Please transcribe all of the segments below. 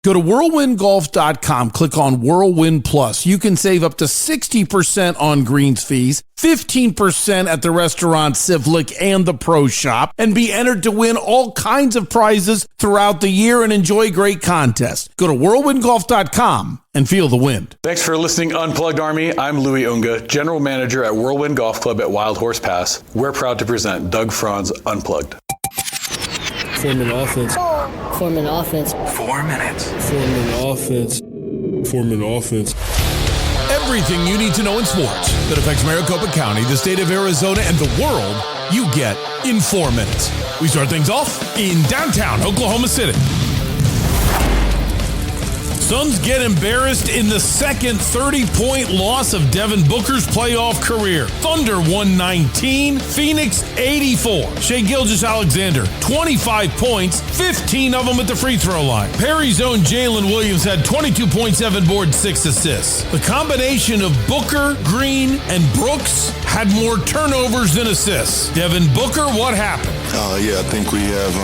Go to whirlwindgolf.com, click on Whirlwind Plus. You can save up to 60% on greens fees, 15% at the restaurant Civlic and the Pro Shop, and be entered to win all kinds of prizes throughout the year and enjoy great contests. Go to whirlwindgolf.com and feel the wind. Thanks for listening, Unplugged Army. I'm Louis Unga, General Manager at Whirlwind Golf Club at Wild Horse Pass. We're proud to present Doug Franz Unplugged. Form an offense. Form an offense. 4 minutes. Form an offense. Form an offense. Everything you need to know in sports that affects Maricopa County, the state of Arizona, and the world, you get in 4 minutes. We start things off in downtown Oklahoma City. Suns get embarrassed in the second 30-point loss of Devin Booker's playoff career. Thunder 119, Phoenix 84. Shai Gilgeous-Alexander, 25 points, 15 of them at the free throw line. Perry's own Jalen Williams had 22.7 boards, 6 assists. The combination of Booker, Green, and Brooks had more turnovers than assists. Devin Booker, what happened? I think we have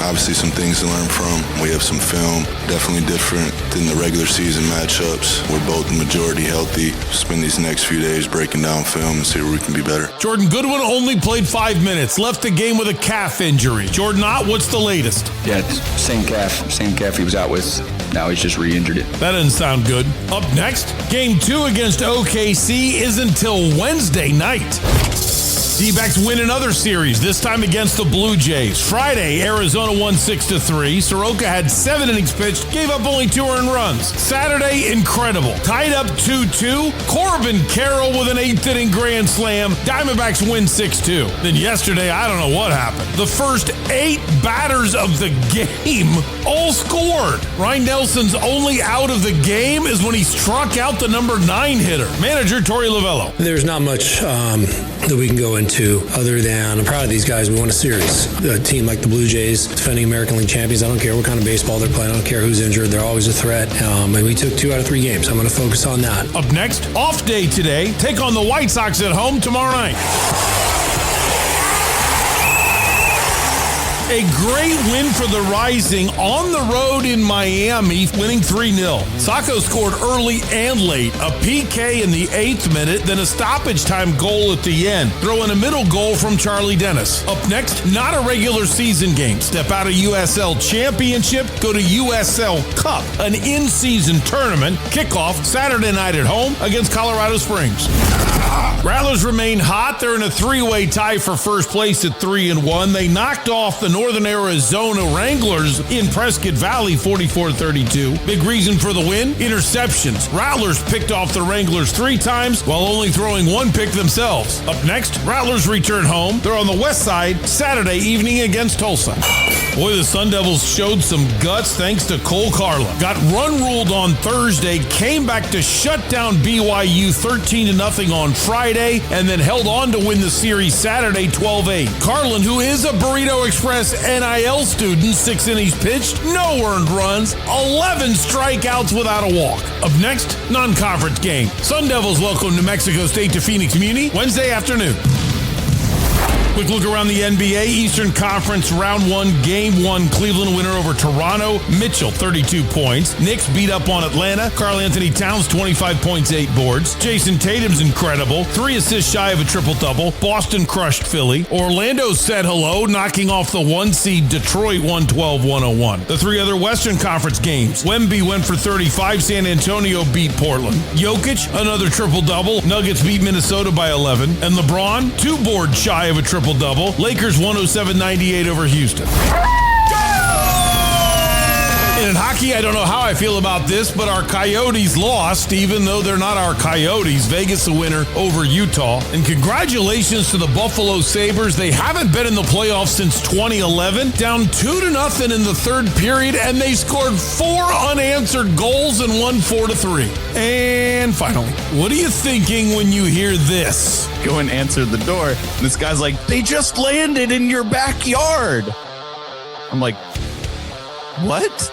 obviously some things to learn from. We have some film, definitely different than the regular season matchups. We're both the majority healthy. Spend these next few days breaking down film and see where we can be better. Jordan Goodwin only played 5 minutes, left the game with a calf injury. Jordan Ott, what's the latest? Yeah, same calf he was out with. Now he's just re-injured it. That doesn't sound good. Up next, Game 2 against OKC is until Wednesday night. D-backs win another series, this time against the Blue Jays. Friday, Arizona won 6-3. Soroka had 7 innings pitched, gave up only 2 earned runs. Saturday, incredible. Tied up 2-2. Corbin Carroll with an 8th inning grand slam. Diamondbacks win 6-2. Then yesterday, I don't know what happened. The first 8 batters of the game all scored. Ryan Nelson's only out of the game is when he struck out the number 9 hitter. Manager Torey Lovello. There's not much that we can go into other than I'm proud of these guys. We won a series. A team like the Blue Jays, defending American League champions, I don't care what kind of baseball they're playing. I don't care who's injured. They're always a threat. And we took 2 out of 3 games. I'm going to focus on that. Up next, off day today. Take on the White Sox at home tomorrow night. A great win for the Rising on the road in Miami, winning 3-0. Sacco scored early and late, a PK in the 8th minute, then a stoppage time goal at the end. Throw in a middle goal from Charlie Dennis. Up next, not a regular season game. Step out of USL Championship, go to USL Cup, an in-season tournament. Kickoff Saturday night at home against Colorado Springs. Rattlers remain hot. They're in a 3-way tie for first place at 3-1. They knocked off the Northern Arizona Wranglers in Prescott Valley 44-32. Big reason for the win? Interceptions. Rattlers picked off the Wranglers 3 times while only throwing 1 pick themselves. Up next, Rattlers return home. They're on the west side Saturday evening against Tulsa. Boy, the Sun Devils showed some guts thanks to Cole Carlin. Got run-ruled on Thursday, came back to shut down BYU 13-0 on Friday, and then held on to win the series Saturday 12-8. Carlin, who is a Burrito Express NIL student, 6 innings pitched, no earned runs, 11 strikeouts without a walk. Up next, non-conference game. Sun Devils welcome New Mexico State to Phoenix Muni Wednesday afternoon. Quick look around the NBA. Eastern Conference Round 1, Game 1. Cleveland winner over Toronto. Mitchell, 32 points. Knicks beat up on Atlanta. Karl Anthony Towns, 25 points, 8 boards. Jason Tatum's incredible. 3 assists shy of a triple-double. Boston crushed Philly. Orlando said hello, knocking off the 1 seed Detroit 112-101. The 3 other Western Conference games. Wemby went for 35. San Antonio beat Portland. Jokic, another triple-double. Nuggets beat Minnesota by 11. And LeBron, 2 boards shy of a triple-double. Lakers 107-98 over Houston. And in hockey, I don't know how I feel about this, but our Coyotes lost, even though they're not our Coyotes. Vegas a winner over Utah. And congratulations to the Buffalo Sabres. They haven't been in the playoffs since 2011. Down 2-0 in the 3rd period, and they scored 4 unanswered goals and won 4-3. And finally, what are you thinking when you hear this? Go and answer the door. And this guy's like, they just landed in your backyard. I'm like, what?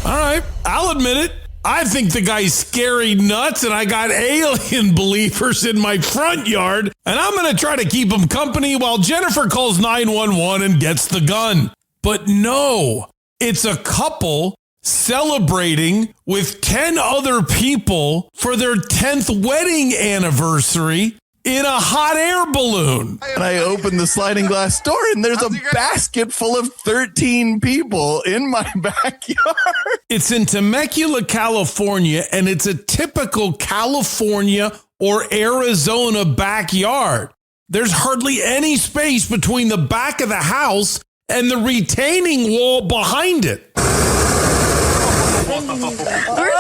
All right, I'll admit it. I think the guy's scary nuts, and I got alien believers in my front yard, and I'm going to try to keep them company while Jennifer calls 911 and gets the gun. But no, it's a couple celebrating with 10 other people for their 10th wedding anniversary in a hot air balloon. And I opened the sliding glass door, and there's a basket full of 13 people in my backyard. It's in Temecula, California, and it's a typical California or Arizona backyard. There's hardly any space between the back of the house and the retaining wall behind it. Where's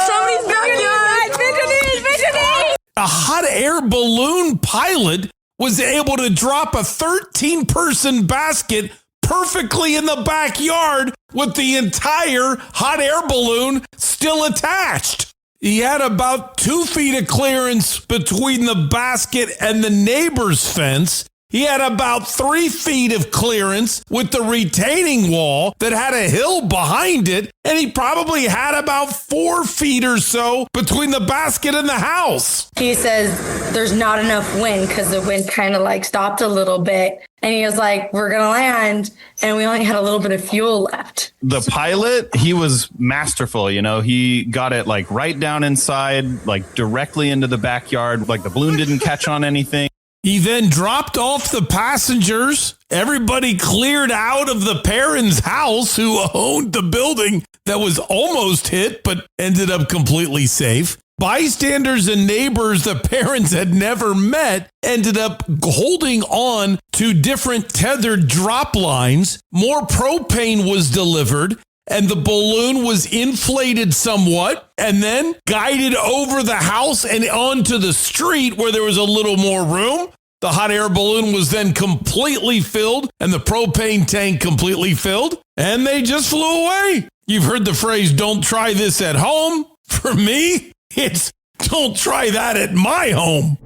somebody's backyard? Visionary! A hot air balloon pilot was able to drop a 13-person basket perfectly in the backyard with the entire hot air balloon still attached. He had about 2 feet of clearance between the basket and the neighbor's fence. He had about 3 feet of clearance with the retaining wall that had a hill behind it. And he probably had about 4 feet or so between the basket and the house. He says there's not enough wind because the wind kind of like stopped a little bit. And he was like, we're going to land. And we only had a little bit of fuel left. The pilot, he was masterful. You know, he got it like right down inside, like directly into the backyard. Like the balloon didn't catch on anything. He then dropped off the passengers. Everybody cleared out of the parents' house who owned the building that was almost hit, but ended up completely safe. Bystanders and neighbors the parents had never met ended up holding on to different tethered drop lines. More propane was delivered, and the balloon was inflated somewhat and then guided over the house and onto the street where there was a little more room. The hot air balloon was then completely filled and the propane tank completely filled, and they just flew away. You've heard the phrase, don't try this at home. For me, it's don't try that at my home.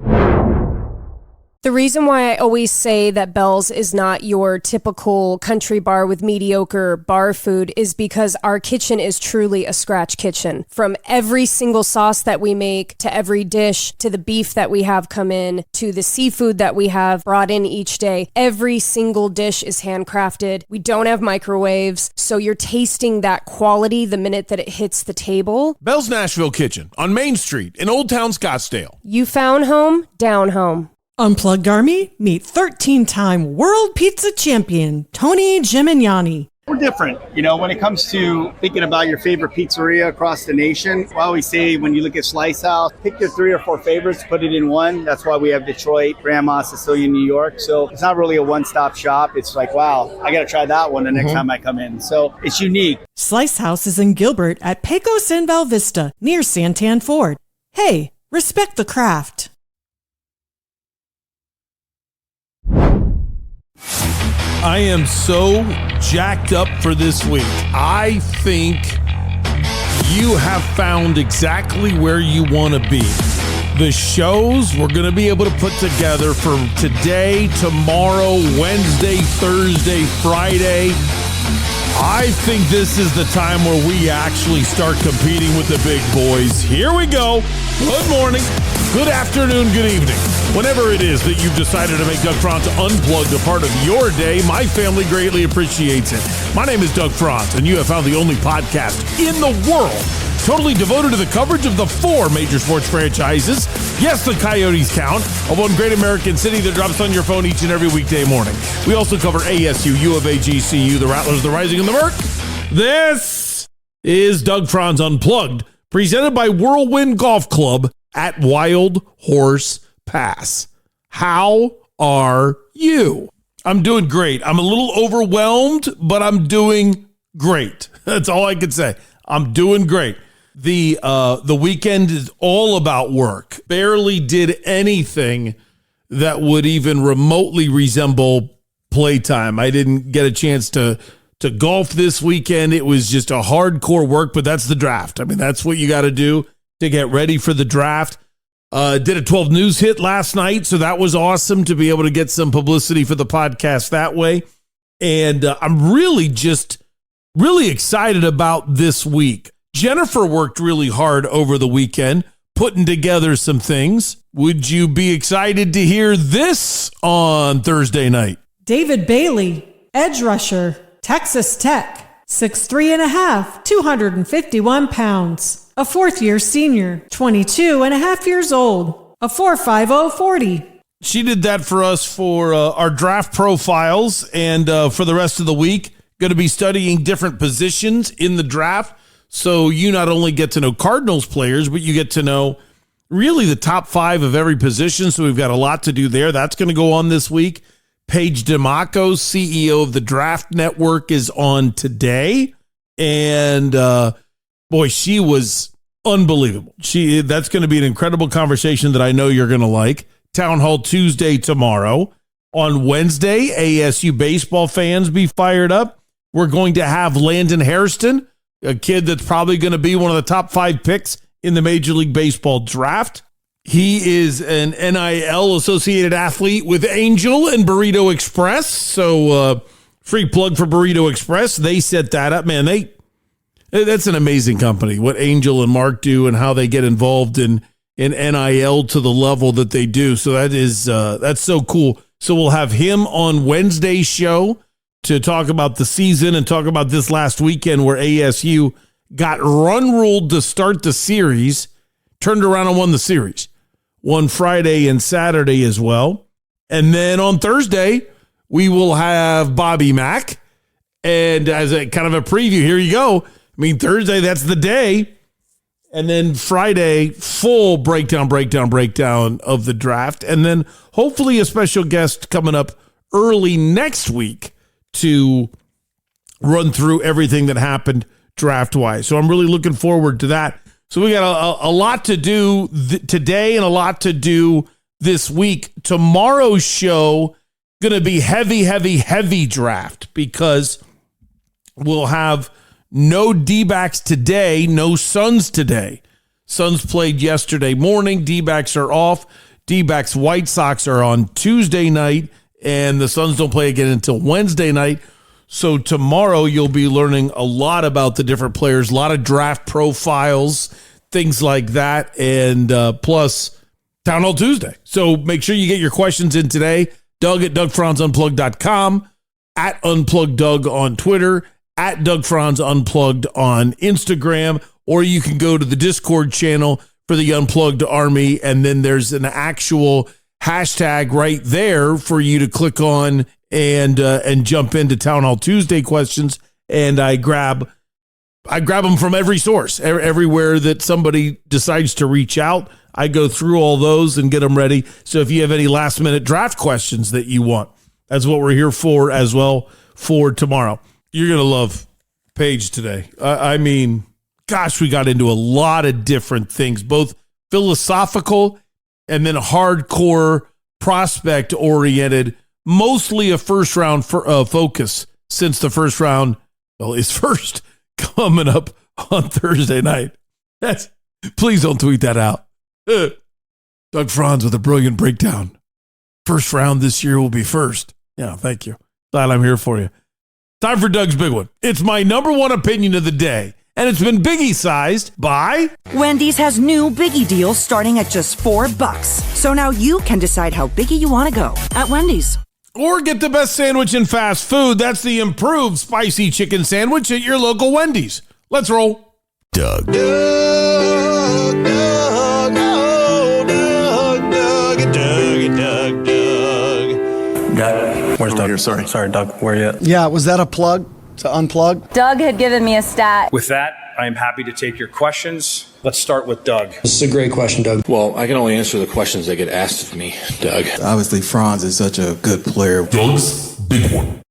The reason why I always say that Bell's is not your typical country bar with mediocre bar food is because our kitchen is truly a scratch kitchen. From every single sauce that we make, to every dish, to the beef that we have come in, to the seafood that we have brought in each day, every single dish is handcrafted. We don't have microwaves, so you're tasting that quality the minute that it hits the table. Bell's Nashville Kitchen on Main Street in Old Town Scottsdale. You found home, down home. Unplugged Army, meet 13-time world pizza champion, Tony Gimignani. We're different. You know, when it comes to thinking about your favorite pizzeria across the nation, I always say when you look at Slice House, pick your 3 or 4 favorites, put it in one. That's why we have Detroit, Grandma, Sicilian, New York. So it's not really a one-stop shop. It's like, wow, I got to try that one the next time I come in. So it's unique. Slice House is in Gilbert at Pecos and Val Vista, near Santan Ford. Hey, respect the craft. I am so jacked up for this week. I think you have found exactly where you want to be. The shows we're going to be able to put together for today, tomorrow, Wednesday, Thursday, Friday. I think this is the time where we actually start competing with the big boys. Here we go. Good morning, good afternoon, good evening. Whenever it is that you've decided to make Doug Franz Unplugged a part of your day, my family greatly appreciates it. My name is Doug Franz, and you have found the only podcast in the world totally devoted to the coverage of the 4 major sports franchises. Yes, the Coyotes count, of one great American city that drops on your phone each and every weekday morning. We also cover ASU, U of A, GCU, the Rattlers, the Rising, and the Merc. This is Doug Franz Unplugged, presented by Whirlwind Golf Club at Wild Horse Pass. How are you? I'm doing great. I'm a little overwhelmed, but I'm doing great. That's all I can say. I'm doing great. The weekend is all about work. Barely did anything that would even remotely resemble playtime. I didn't get a chance to golf this weekend. It was just a hardcore work, but that's the draft. I mean, that's what you got to do to get ready for the draft. Did a 12 News hit last night, so that was awesome to be able to get some publicity for the podcast that way. And I'm really excited about this week. Jennifer worked really hard over the weekend, putting together some things. Would you be excited to hear this on Thursday night? David Bailey, edge rusher, Texas Tech, 6'3.5", 251 pounds. A fourth-year senior, 22 and a half years old. A 4.50 40. She did that for us for our draft profiles, and for the rest of the week, going to be studying different positions in the draft. So you not only get to know Cardinals players, but you get to know really the top 5 of every position. So we've got a lot to do there. That's going to go on this week. Paige Dimakos, CEO of the Draft Network, is on today. And boy, she was unbelievable. That's going to be an incredible conversation that I know you're going to like. Town Hall Tuesday tomorrow. On Wednesday, ASU baseball fans be fired up. We're going to have Landon Hairston, a kid that's probably going to be one of the top 5 picks in the Major League Baseball draft. He is an NIL associated athlete with Angel and Burrito Express. So free plug for Burrito Express. They set that up. Man, that's an amazing company, what Angel and Mark do and how they get involved in NIL to the level that they do. So that's so cool. So we'll have him on Wednesday's show to talk about the season and talk about this last weekend where ASU got run-ruled to start the series, turned around and won the series. Won Friday and Saturday as well. And then on Thursday, we will have Bobby Mack. And as a kind of a preview, here you go. I mean, Thursday, that's the day. And then Friday, full breakdown of the draft. And then hopefully a special guest coming up early next week to run through everything that happened draft-wise. So I'm really looking forward to that. So we got a lot to do today and a lot to do this week. Tomorrow's show going to be heavy draft because we'll have no D-backs today, no Suns today. Suns played yesterday morning. D-backs are off. D-backs White Sox are on Tuesday night, and the Suns don't play again until Wednesday night. So tomorrow you'll be learning a lot about the different players, a lot of draft profiles, things like that, and plus Town Hall Tuesday. So make sure you get your questions in today. Doug at DougFranzUnplugged.com, at UnpluggedDoug on Twitter, at Doug Franz Unplugged on Instagram, or you can go to the Discord channel for the Unplugged Army, and then there's an actual hashtag right there for you to click on and jump into Town Hall Tuesday questions. And I grab them from every source, everywhere that somebody decides to reach out. I go through all those and get them ready. So if you have any last minute draft questions that you want, that's what we're here for as well for tomorrow. You're going to love Paige today. I mean, gosh, we got into a lot of different things, both philosophical and then hardcore prospect oriented, mostly a first round focus since the first round, is first coming up on Thursday night. Please don't tweet that out. Doug Franz with a brilliant breakdown. First round this year will be first. Yeah, thank you. Glad I'm here for you. Time for Doug's Big One. It's my number one opinion of the day, and it's been Biggie-sized by Wendy's has new Biggie deals starting at just $4. So now you can decide how Biggie you want to go at Wendy's. Or get the best sandwich in fast food. That's the improved spicy chicken sandwich at your local Wendy's. Let's roll. Doug. Where's Doug? Here, sorry, Doug. Where are you at? Yeah, was that a plug to unplug? Doug had given me a stat. With that, I am happy to take your questions. Let's start with Doug. This is a great question, Doug. Well, I can only answer the questions that get asked of me, Doug. Obviously, Franz is such a good player. Doug's Big One.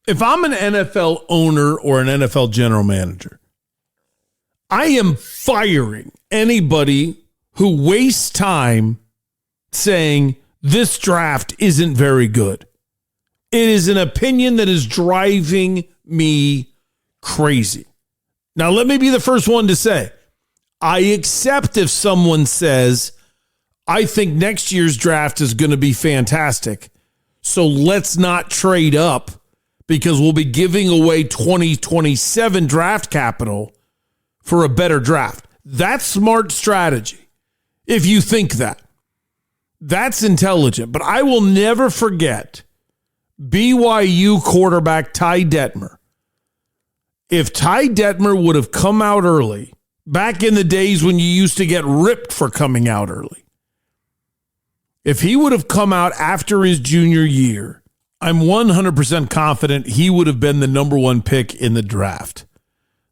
If I'm an NFL owner or an NFL general manager, I am firing anybody who wastes time saying this draft isn't very good. It is an opinion that is driving me crazy. Now, let me be the first one to say, I accept if someone says, I think next year's draft is going to be fantastic, so let's not trade up because we'll be giving away 2027 draft capital for a better draft. That's smart strategy. If you think that, that's intelligent. But I will never forget BYU quarterback Ty Detmer. If Ty Detmer would have come out early, back in the days when you used to get ripped for coming out early, if he would have come out after his junior year, I'm 100% confident he would have been the number one pick in the draft.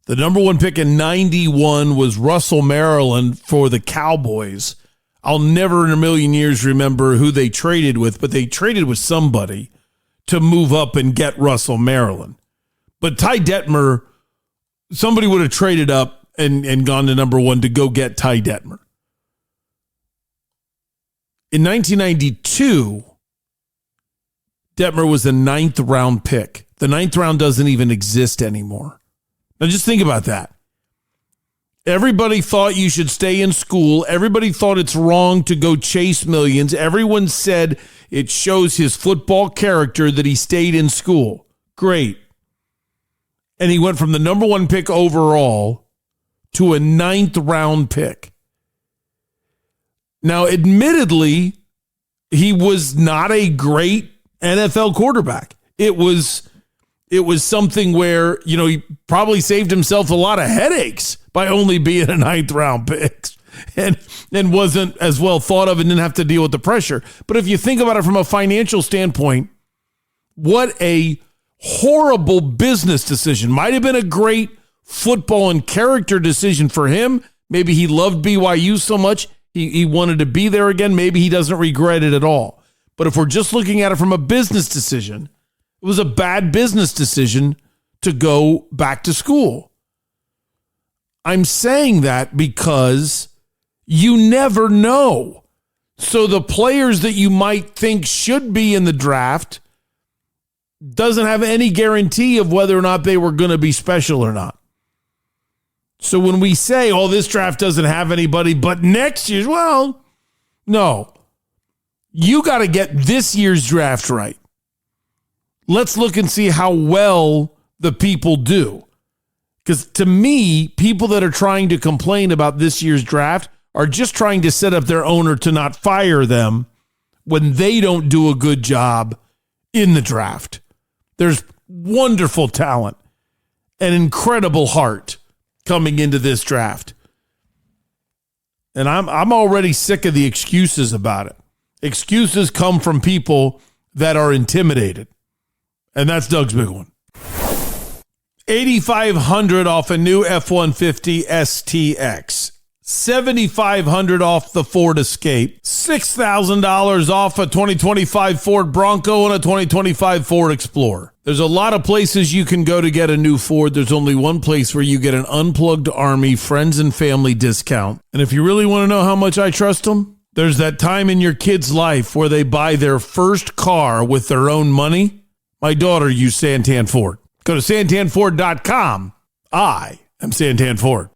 The number one pick in 91 was Russell Maryland for the Cowboys. I'll never in a million years remember who they traded with, but they traded with somebody to move up and get Russell Maryland. But Ty Detmer, somebody would have traded up and gone to number one to go get Ty Detmer. In 1992, Detmer was a 9th round pick. The 9th round doesn't even exist anymore. Now just think about that. Everybody thought you should stay in school. Everybody thought it's wrong to go chase millions. Everyone said it shows his football character that he stayed in school. Great. And he went from the number one pick overall to a 9th round pick. Now, admittedly, he was not a great NFL quarterback. It was something where, he probably saved himself a lot of headaches by only being a 9th round pick and wasn't as well thought of and didn't have to deal with the pressure. But if you think about it from a financial standpoint, what a horrible business decision. Might have been a great football and character decision for him. Maybe he loved BYU so much he wanted to be there again. Maybe he doesn't regret it at all. But if we're just looking at it from a business decision, it was a bad business decision to go back to school. I'm saying that because you never know. So the players that you might think should be in the draft doesn't have any guarantee of whether or not they were going to be special or not. So when we say, this draft doesn't have anybody but next year's, well, no. You got to get this year's draft right. Let's look and see how well the people do. Because to me, people that are trying to complain about this year's draft are just trying to set up their owner to not fire them when they don't do a good job in the draft. There's wonderful talent and incredible heart coming into this draft. And I'm already sick of the excuses about it. Excuses come from people that are intimidated. And that's Doug's big one. $8,500 off a new F-150 STX. $7,500 off the Ford Escape. $6,000 off a 2025 Ford Bronco and a 2025 Ford Explorer. There's a lot of places you can go to get a new Ford. There's only one place where you get an Unplugged Army friends and family discount. And if you really want to know how much I trust them, there's that time in your kid's life where they buy their first car with their own money. My daughter used Santan Ford. Go to santanford.com. I am Santan Ford.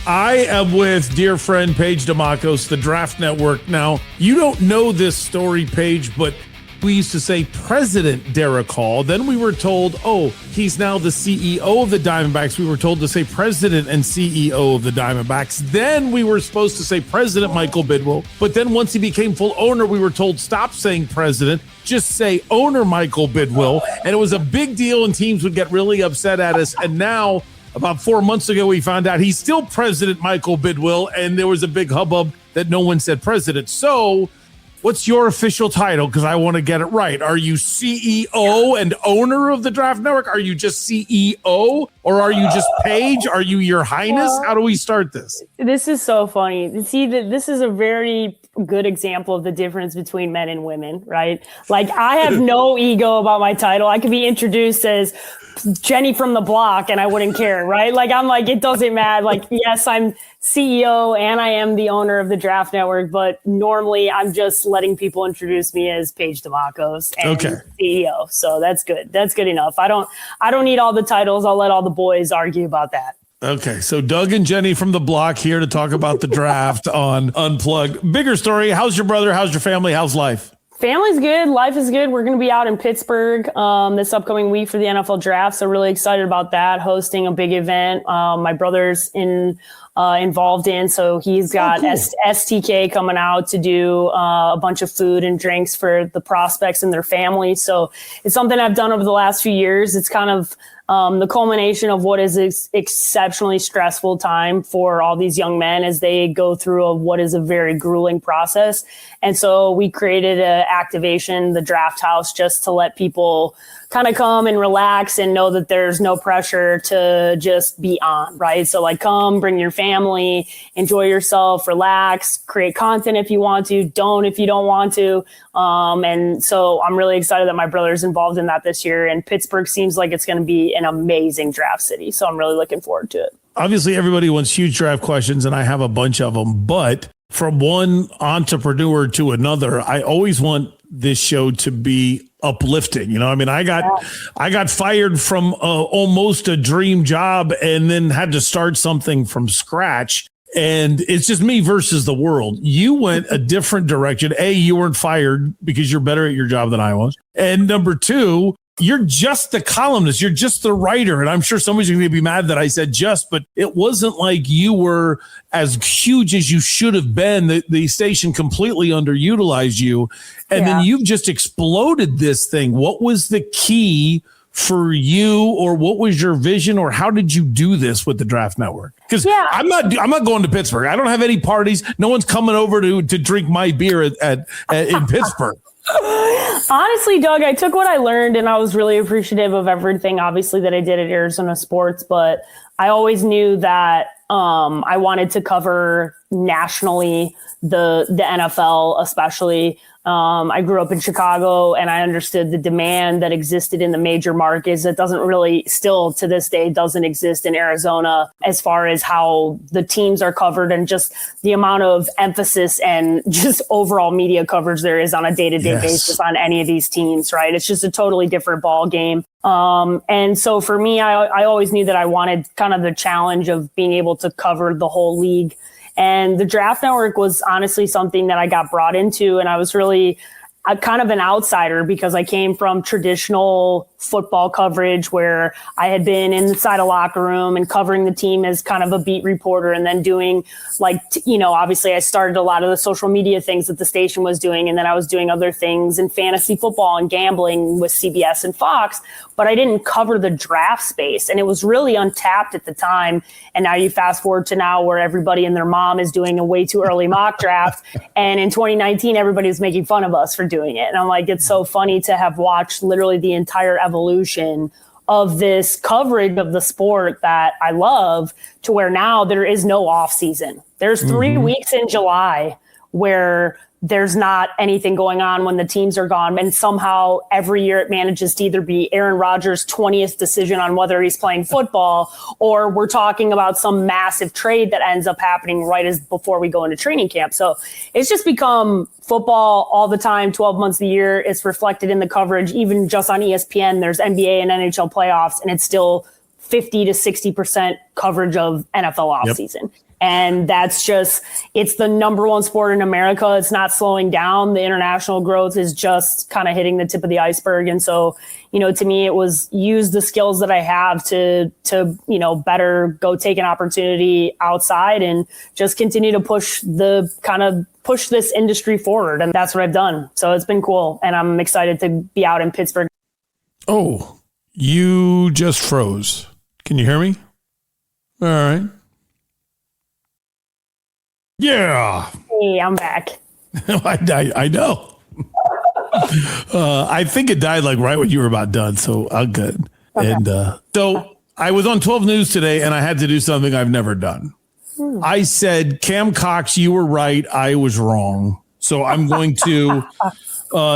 I am with dear friend Paige Dimakos, the Draft Network. Now, you don't know this story, Paige, but we used to say President Derek Hall. Then we were told, he's now the CEO of the Diamondbacks. We were told to say President and CEO of the Diamondbacks. Then we were supposed to say President Michael Bidwill. But then once he became full owner, we were told stop saying President, just say owner Michael Bidwill. And it was a big deal and teams would get really upset at us. And now, about 4 months ago, we found out he's still President Michael Bidwill. And there was a big hubbub that no one said President. So what's your official title? Because I want to get it right. Are you CEO and owner of the Draft Network? Are you just CEO? Or are you just Paige? Are you Your Highness? How do we start this? This is so funny. See, this is a very good example of the difference between men and women, right? Like, I have no ego about my title. I could be introduced as Jenny from the block and I wouldn't care, right? Like, I'm like, it doesn't matter. Like, yes, I'm CEO and I am the owner of the Draft Network, but normally I'm just letting people introduce me as Paige Dimakos and CEO. So that's good. That's good enough. I don't need all the titles. I'll let all the boys argue about that. Okay, so Doug and Jenny from the block here to talk about the draft on Unplugged. Bigger story. How's your brother? How's your family? How's life? Family's good. Life is good. We're going to be out in Pittsburgh this upcoming week for the NFL draft. So really excited about that, hosting a big event. My brother's involved in, so he's got STK coming out to do a bunch of food and drinks for the prospects and their families. So it's something I've done over the last few years. It's kind of the culmination of what is an exceptionally stressful time for all these young men as they go through what is a very grueling process. And so we created an activation, the Draft House, just to let people kind of come and relax and know that there's no pressure to just be on, right? So like come, bring your family, enjoy yourself, relax, create content if you want to, don't if you don't want to. And so I'm really excited that my brother's involved in that this year, and Pittsburgh seems like it's going to be an amazing draft city. So I'm really looking forward to it. Obviously, everybody wants huge draft questions, and I have a bunch of them. But from one entrepreneur to another, I always want this show to be uplifting. You know, I mean, I got fired from almost a dream job and then had to start something from scratch. And it's just me versus the world. You went a different direction. A, you weren't fired because you're better at your job than I was. And number two, you're just the columnist. You're just the writer. And I'm sure somebody's going to be mad that I said just, but it wasn't like you were as huge as you should have been. The station completely underutilized you. And then you've just exploded this thing. What was the key for you, or what was your vision, or how did you do this with the Draft Network? Because I'm not going to Pittsburgh. I don't have any parties. No one's coming over to drink my beer in Pittsburgh. Honestly, Doug, I took what I learned and I was really appreciative of everything, obviously, that I did at Arizona Sports. But I always knew that I wanted to cover nationally the NFL, especially. I grew up in Chicago, and I understood the demand that existed in the major markets that doesn't really, still to this day, doesn't exist in Arizona, as far as how the teams are covered and just the amount of emphasis and just overall media coverage there is on a day-to-day basis on any of these teams, right? It's just a totally different ball game. And so for me, I always knew that I wanted kind of the challenge of being able to cover the whole league. And the Draft Network was honestly something that I got brought into, and I was really kind of an outsider because I came from traditional football coverage where I had been inside a locker room and covering the team as kind of a beat reporter, and then doing obviously I started a lot of the social media things that the station was doing. And then I was doing other things in fantasy football and gambling with CBS and Fox, but I didn't cover the draft space, and it was really untapped at the time. And now you fast forward to now where everybody and their mom is doing a way too early mock draft. And in 2019, everybody was making fun of us for doing it. And I'm like, it's so funny to have watched literally the entire evolution of this coverage of the sport that I love, to where now there is no off season. There's 3 weeks in July where there's not anything going on when the teams are gone. And somehow every year it manages to either be Aaron Rodgers' 20th decision on whether he's playing football, or we're talking about some massive trade that ends up happening right as before we go into training camp. So it's just become football all the time, 12 months a year. It's reflected in the coverage, even just on ESPN. There's NBA and NHL playoffs, and it's still 50 to 60% coverage of NFL offseason. And that's just, it's the number one sport in America. It's not slowing down. The international growth is just kind of hitting the tip of the iceberg. And so, to me, it was use the skills that I have to better go take an opportunity outside and just continue to push this industry forward. And that's what I've done. So it's been cool. And I'm excited to be out in Pittsburgh. Oh, you just froze. Can you hear me? All right. Yeah. Hey, I'm back. I know. I think it died like right when you were about done, so I'm good. Okay. And so I was on 12 News today, and I had to do something I've never done. I said, Cam Cox, you were right. I was wrong. So I'm going to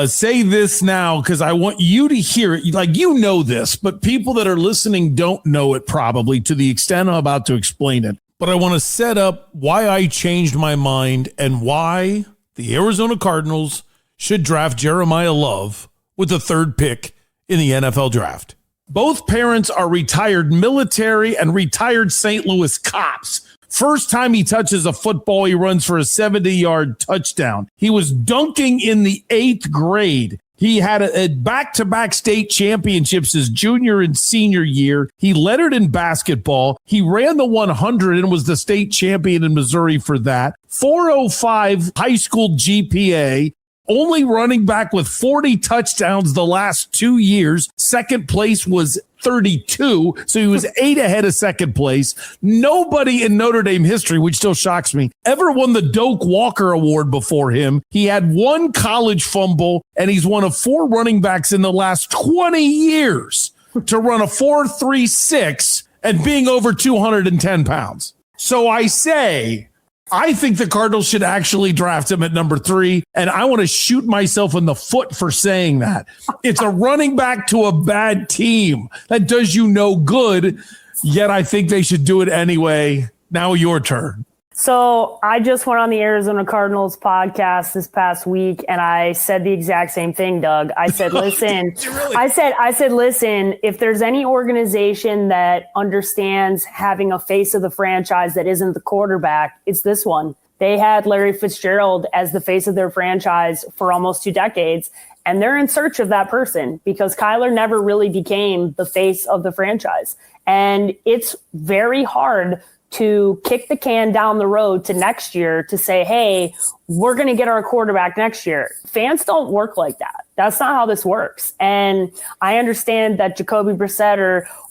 say this now because I want you to hear it. Like, this, but people that are listening don't know it probably to the extent I'm about to explain it. But I want to set up why I changed my mind and why the Arizona Cardinals should draft Jeremiah Love with the 3rd pick in the NFL draft. Both parents are retired military and retired St. Louis cops. First time he touches a football, he runs for a 70-yard touchdown. He was dunking in the 8th grade. He had a back-to-back state championships his junior and senior year. He lettered in basketball. He ran the 100 and was the state champion in Missouri for that. 405 high school GPA. Only running back with 40 touchdowns the last 2 years. Second place was 32, so he was 8 ahead of second place. Nobody in Notre Dame history, which still shocks me, ever won the Doak Walker Award before him. He had 1 college fumble, and he's one of 4 running backs in the last 20 years to run a 4.36 and being over 210 pounds. So I say, I think the Cardinals should actually draft him at number 3, and I want to shoot myself in the foot for saying that. It's a running back to a bad team. That does you no good, yet I think they should do it anyway. Now your turn. So I just went on the Arizona Cardinals podcast this past week, and I said the exact same thing, Doug. I said, listen, really? I said, listen, if there's any organization that understands having a face of the franchise that isn't the quarterback, it's this one. They had Larry Fitzgerald as the face of their franchise for almost 2 decades, and they're in search of that person because Kyler never really became the face of the franchise. And it's very hard to kick the can down the road to next year to say, hey, we're going to get our quarterback next year. Fans don't work like that. That's not how this works. And I understand that Jacoby Brissett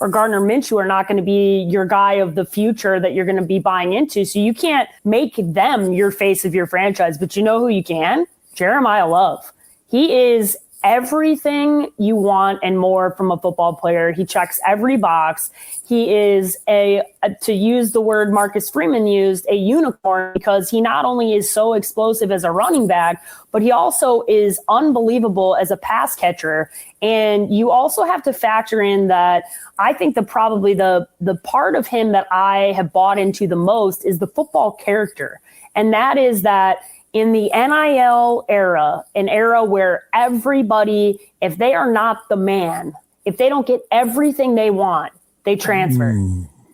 or Gardner Minshew are not going to be your guy of the future that you're going to be buying into. So you can't make them your face of your franchise. But you know who you can? Jeremiah Love. He is everything you want and more from a football player. He checks every box. He is to use the word Marcus Freeman used, a unicorn, because he not only is so explosive as a running back, but he also is unbelievable as a pass catcher. And you also have to factor in that I think probably the part of him that I have bought into the most is the football character. And that is that in the NIL era, an era where everybody, if they are not the man, if they don't get everything they want, they transfer.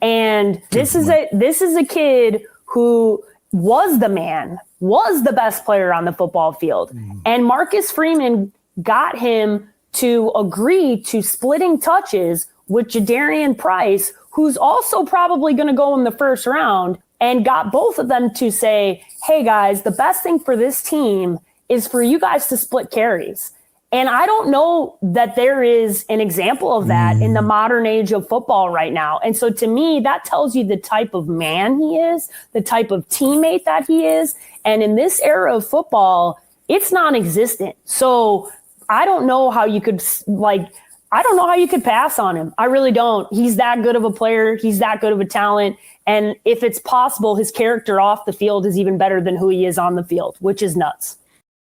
And this is a kid who was the man, was the best player on the football field. And Marcus Freeman got him to agree to splitting touches with Jadarian Price, who's also probably going to go in the first round, and got both of them to say, hey guys, the best thing for this team is for you guys to split carries. And I don't know that there is an example of that in the modern age of football right now. And so to me, that tells you the type of man he is, the type of teammate that he is. And in this era of football, it's non-existent. So I don't know how you could pass on him. I really don't. He's that good of a player. He's that good of a talent. And if it's possible, his character off the field is even better than who he is on the field, which is nuts.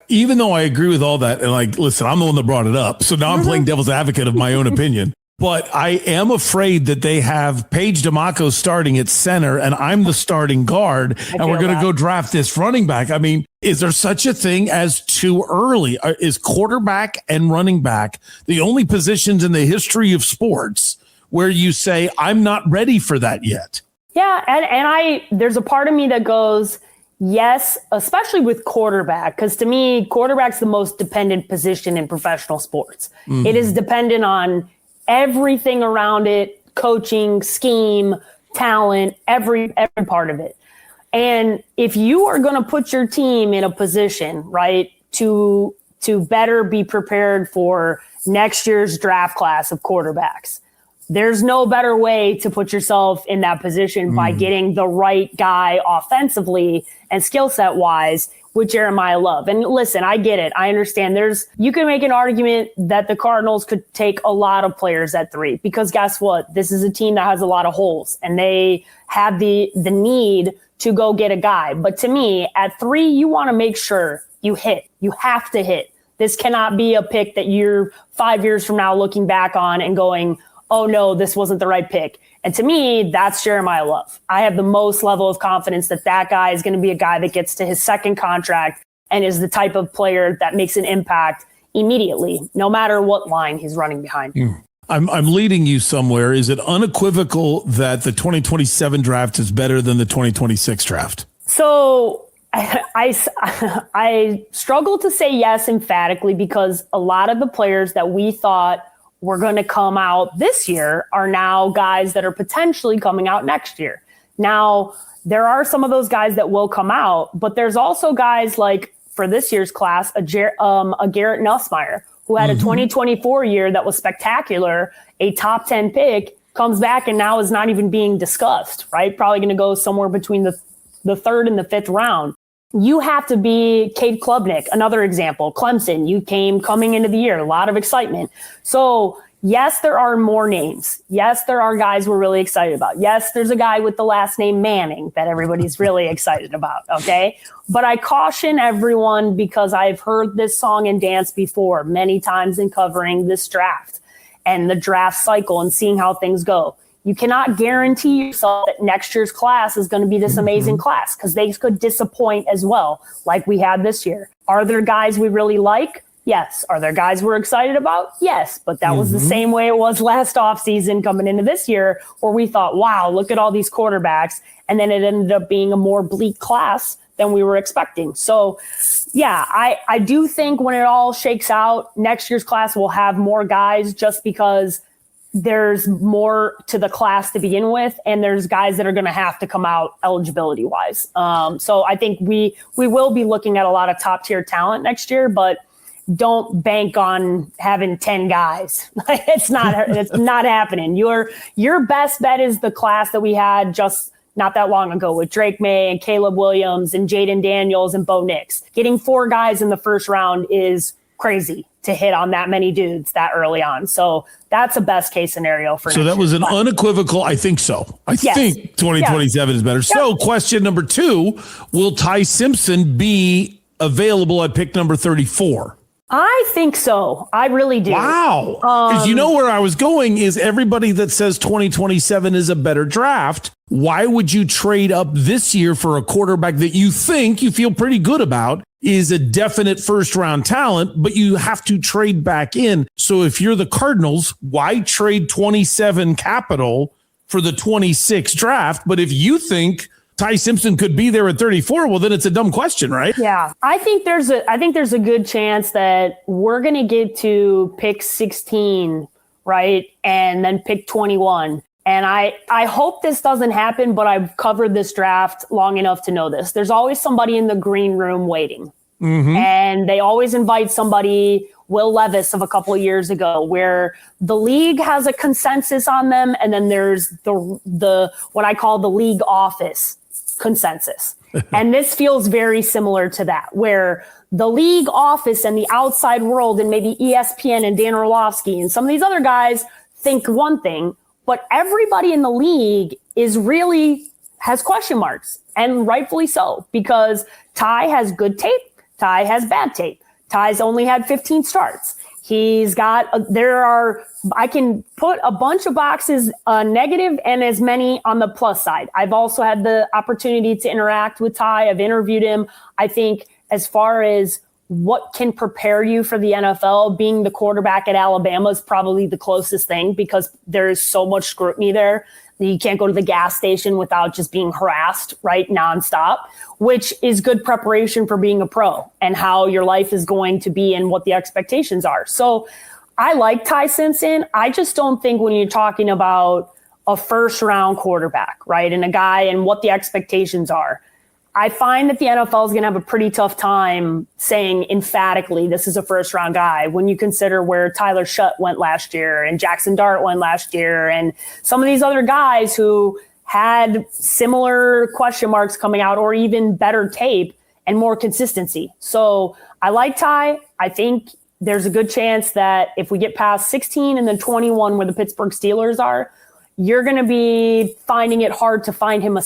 Even though I agree with all that, and listen, I'm the one that brought it up. So now I'm playing devil's advocate of my own opinion. But I am afraid that they have Paige Dimakos starting at center, and I'm the starting guard, and we're going to go draft this running back. I mean, is there such a thing as too early? Is quarterback and running back the only positions in the history of sports where you say, I'm not ready for that yet? Yeah, and there's a part of me that goes, yes, especially with quarterback, because to me, quarterback's the most dependent position in professional sports. It is dependent on everything around it, coaching, scheme, talent, every part of it. And if you are going to put your team in a position, right, to better be prepared for next year's draft class of quarterbacks, there's no better way to put yourself in that position by getting the right guy offensively and skill set wise with Jeremiah Love. And listen, I get it. I understand you can make an argument that the Cardinals could take a lot of players at 3, because guess what? This is a team that has a lot of holes and they have the need to go get a guy. But to me, at 3, you want to make sure you hit. You have to hit. This cannot be a pick that you're 5 years from now looking back on and going, oh no, this wasn't the right pick. And to me, that's Jeremiah Love. I have the most level of confidence that guy is going to be a guy that gets to his second contract and is the type of player that makes an impact immediately, no matter what line he's running behind. I'm leading you somewhere. Is it unequivocal that the 2027 draft is better than the 2026 draft? So I struggle to say yes emphatically because a lot of the players that we thought were going to come out this year are now guys that are potentially coming out next year. Now, there are some of those guys that will come out, but there's also guys like for this year's class, a Garrett Nussmeier, who had a 2024 year that was spectacular, a top 10 pick, comes back and now is not even being discussed, right? Probably going to go somewhere between the third and the fifth round. You have to be Cade Klubnik, another example. Clemson, you came coming into the year, a lot of excitement. So yes, there are more names. Yes, there are guys we're really excited about. Yes, there's a guy with the last name Manning that everybody's really excited about, okay? But I caution everyone because I've heard this song and dance before many times in covering this draft and the draft cycle and seeing how things go. You cannot guarantee yourself that next year's class is going to be this amazing class because they could disappoint as well, like we had this year. Are there guys we really like? Yes. Are there guys we're excited about? Yes. But that was the same way it was last offseason coming into this year where we thought, wow, look at all these quarterbacks. And then it ended up being a more bleak class than we were expecting. So, yeah, I do think when it all shakes out, next year's class will have more guys just because there's more to the class to begin with. And there's guys that are going to have to come out eligibility wise. So I think we will be looking at a lot of top tier talent next year, but don't bank on having 10 guys. It's not happening. Your best bet is the class that we had just not that long ago with Drake May and Caleb Williams and Jaden Daniels and Bo Nix. Getting 4 guys in the first round is crazy to hit on that many dudes that early on. So that's a best case scenario for So that was an unequivocal, I think so. I think 2027 is better. So question number 2, will Ty Simpson be available at pick number 34? I think so. I really do. Wow. Because you know where I was going is everybody that says 2027 is a better draft. Why would you trade up this year for a quarterback that you feel pretty good about is a definite first round talent, but you have to trade back in. So if you're the Cardinals, why trade 27 capital for the 26 draft? But if you think Ty Simpson could be there at 34, well, then it's a dumb question, right? Yeah, I think there's a good chance that we're going to get to pick 16, right? And then pick 21. And I hope this doesn't happen, but I've covered this draft long enough to know this. There's always somebody in the green room waiting. And they always invite somebody, Will Levis of a couple of years ago, where the league has a consensus on them. And then there's the what I call the league office consensus. And this feels very similar to that, where the league office and the outside world and maybe ESPN and Dan Orlovsky and some of these other guys think one thing, but everybody in the league has question marks, and rightfully so, because Ty has good tape. Ty has bad tape. Ty's only had 15 starts. He's got, I can put a bunch of boxes negative and as many on the plus side. I've also had the opportunity to interact with Ty. I've interviewed him. I think as far as what can prepare you for the NFL, being the quarterback at Alabama is probably the closest thing because there is so much scrutiny there. You can't go to the gas station without just being harassed, right, nonstop, which is good preparation for being a pro and how your life is going to be and what the expectations are. So I like Ty Simpson. I just don't think when you're talking about a first round quarterback, right, and a guy and what the expectations are, I find that the NFL is going to have a pretty tough time saying emphatically this is a first round guy when you consider where Tyler Shutt went last year and Jackson Dart went last year and some of these other guys who had similar question marks coming out or even better tape and more consistency. So I like Ty. I think there's a good chance that if we get past 16 and then 21 where the Pittsburgh Steelers are, you're going to be finding it hard to find him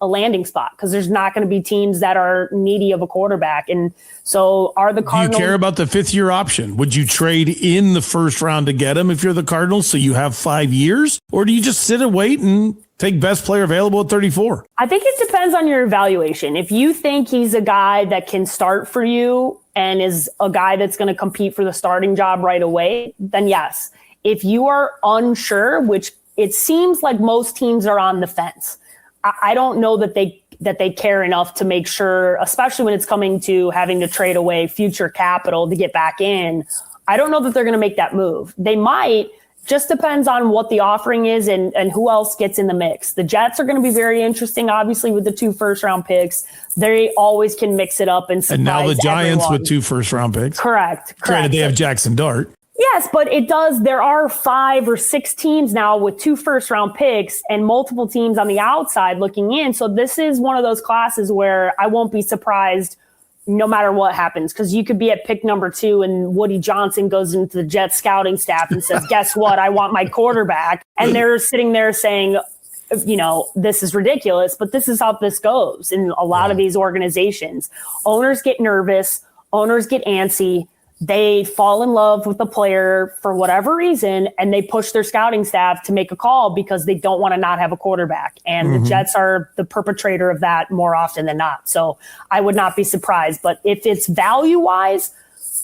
a landing spot, because there's not going to be teams that are needy of a quarterback. And so are the Cardinals. Do you care about the 5th-year option? Would you trade in the first round to get him if you're the Cardinals so you have 5 years? Or do you just sit and wait and take best player available at 34? I think it depends on your evaluation. If you think he's a guy that can start for you and is a guy that's going to compete for the starting job right away, then yes. if you are unsure, which it seems like most teams are on the fence, I don't know that they care enough to make sure, especially when it's coming to having to trade away future capital to get back in. I don't know that they're going to make that move. They might. Just depends on what the offering is and who else gets in the mix. The Jets are going to be very interesting, obviously, with the 2 first-round picks. They always can mix it up and surprise now the Giants everyone. with 2 first-round picks. Correct. Granted, they have Jackson Dart. Yes, but it does. There are 5 or 6 teams now with 2 first-round picks and multiple teams on the outside looking in. So this is one of those classes where I won't be surprised no matter what happens, because you could be at pick number 2 and Woody Johnson goes into the Jets scouting staff and says, guess what? I want my quarterback. And they're sitting there saying, this is ridiculous, but this is how this goes in a lot of these organizations. Owners get nervous. Owners get antsy. They fall in love with the player for whatever reason, and they push their scouting staff to make a call because they don't want to not have a quarterback. And the Jets are the perpetrator of that more often than not. So I would not be surprised. But if it's value-wise,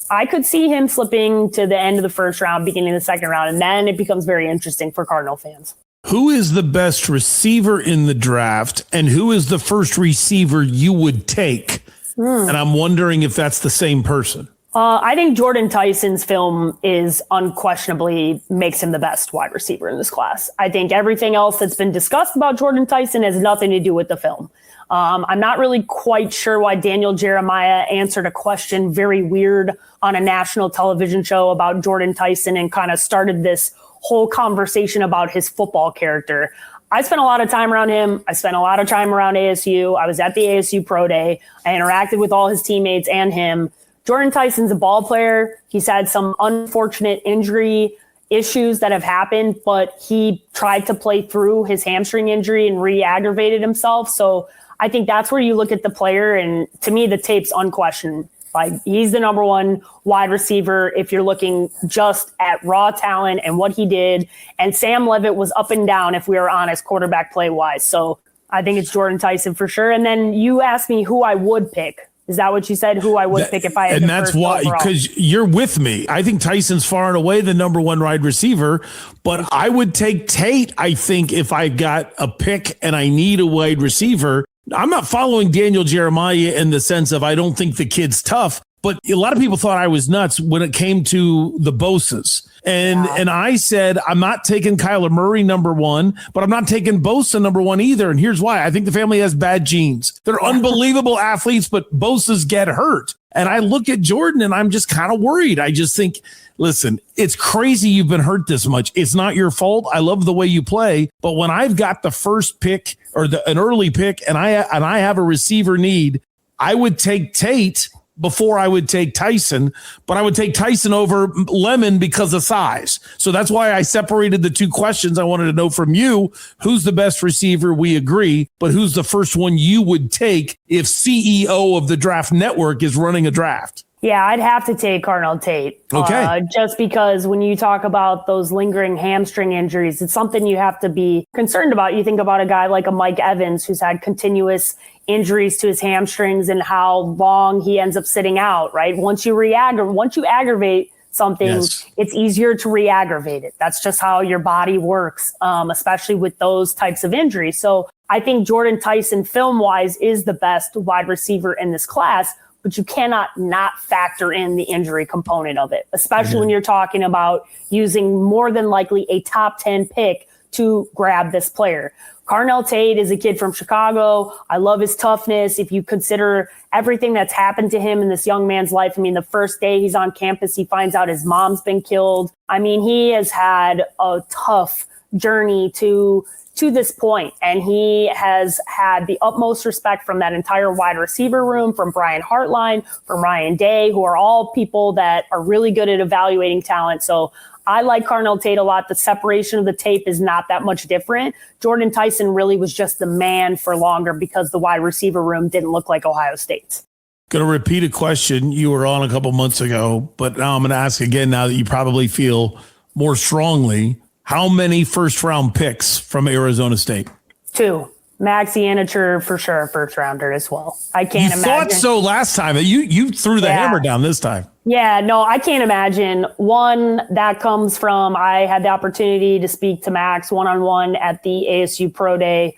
I could see him slipping to the end of the first round, beginning of the second round, and then it becomes very interesting for Cardinal fans. Who is the best receiver in the draft, and who is the first receiver you would take? And I'm wondering if that's the same person. I think Jordan Tyson's film is unquestionably makes him the best wide receiver in this class. I think everything else that's been discussed about Jordan Tyson has nothing to do with the film. I'm not really quite sure why Daniel Jeremiah answered a question very weird on a national television show about Jordan Tyson and kind of started this whole conversation about his football character. I spent a lot of time around him. I spent a lot of time around ASU. I was at the ASU Pro Day. I interacted with all his teammates and him. Jordan Tyson's a ball player. He's had some unfortunate injury issues that have happened, but he tried to play through his hamstring injury and re-aggravated himself. So I think that's where you look at the player. And to me, the tape's unquestioned. Like, he's the number 1 wide receiver if you're looking just at raw talent and what he did. And Sam Levitt was up and down, if we were honest, quarterback play wise. So I think it's Jordan Tyson for sure. And then you asked me who I would pick. Is that what you said? Who I would pick if I had and that's why, because you're with me. I think Tyson's far and away the number 1 wide receiver, but I would take Tate, I think, if I got a pick and I need a wide receiver. I'm not following Daniel Jeremiah in the sense of I don't think the kid's tough, but a lot of people thought I was nuts when it came to the Bosa's. And I said, I'm not taking Kyler Murray number 1, but I'm not taking Bosa number 1 either. And here's why. I think the family has bad genes. They're unbelievable athletes, but Bosa's get hurt. And I look at Jordan and I'm just kind of worried. I just think, listen, it's crazy you've been hurt this much. It's not your fault. I love the way you play. But when I've got the first pick or an early pick and I have a receiver need, I would take Tate before I would take Tyson, but I would take Tyson over Lemon because of size. So that's why I separated the 2 questions. I wanted to know from you, who's the best receiver? We agree, but who's the first one you would take if CEO of the Draft Network is running a draft? Yeah, I'd have to take Cardinal Tate. Okay. Just because when you talk about those lingering hamstring injuries, it's something you have to be concerned about. You think about a guy like a Mike Evans who's had continuous injuries to his hamstrings and how long he ends up sitting out, right? Once you aggravate something, it's easier to re-aggravate it. That's just how your body works, especially with those types of injuries. So I think Jordan Tyson, film-wise, is the best wide receiver in this class, but you cannot not factor in the injury component of it, especially when you're talking about using more than likely a top 10 pick to grab this player. Carnell Tate is a kid from Chicago. I love his toughness. If you consider everything that's happened to him in this young man's life, I mean, the first day he's on campus, he finds out his mom's been killed. I mean, he has had a tough journey to this point, and he has had the utmost respect from that entire wide receiver room, from Brian Hartline, from Ryan Day, who are all people that are really good at evaluating talent. So I like Carnell Tate a lot. The separation of the tape is not that much different. Jordan Tyson really was just the man for longer because the wide receiver room didn't look like Ohio State's. Going to repeat a question you were on a couple months ago, but now I'm going to ask again now that you probably feel more strongly. How many first-round picks from Arizona State? 2. Maxi Anacher for sure, first rounder as well. I can't imagine. Thought so last time. You threw the hammer down this time. Yeah, no, I can't imagine. One, that comes from, I had the opportunity to speak to Max one-on-one at the ASU Pro Day.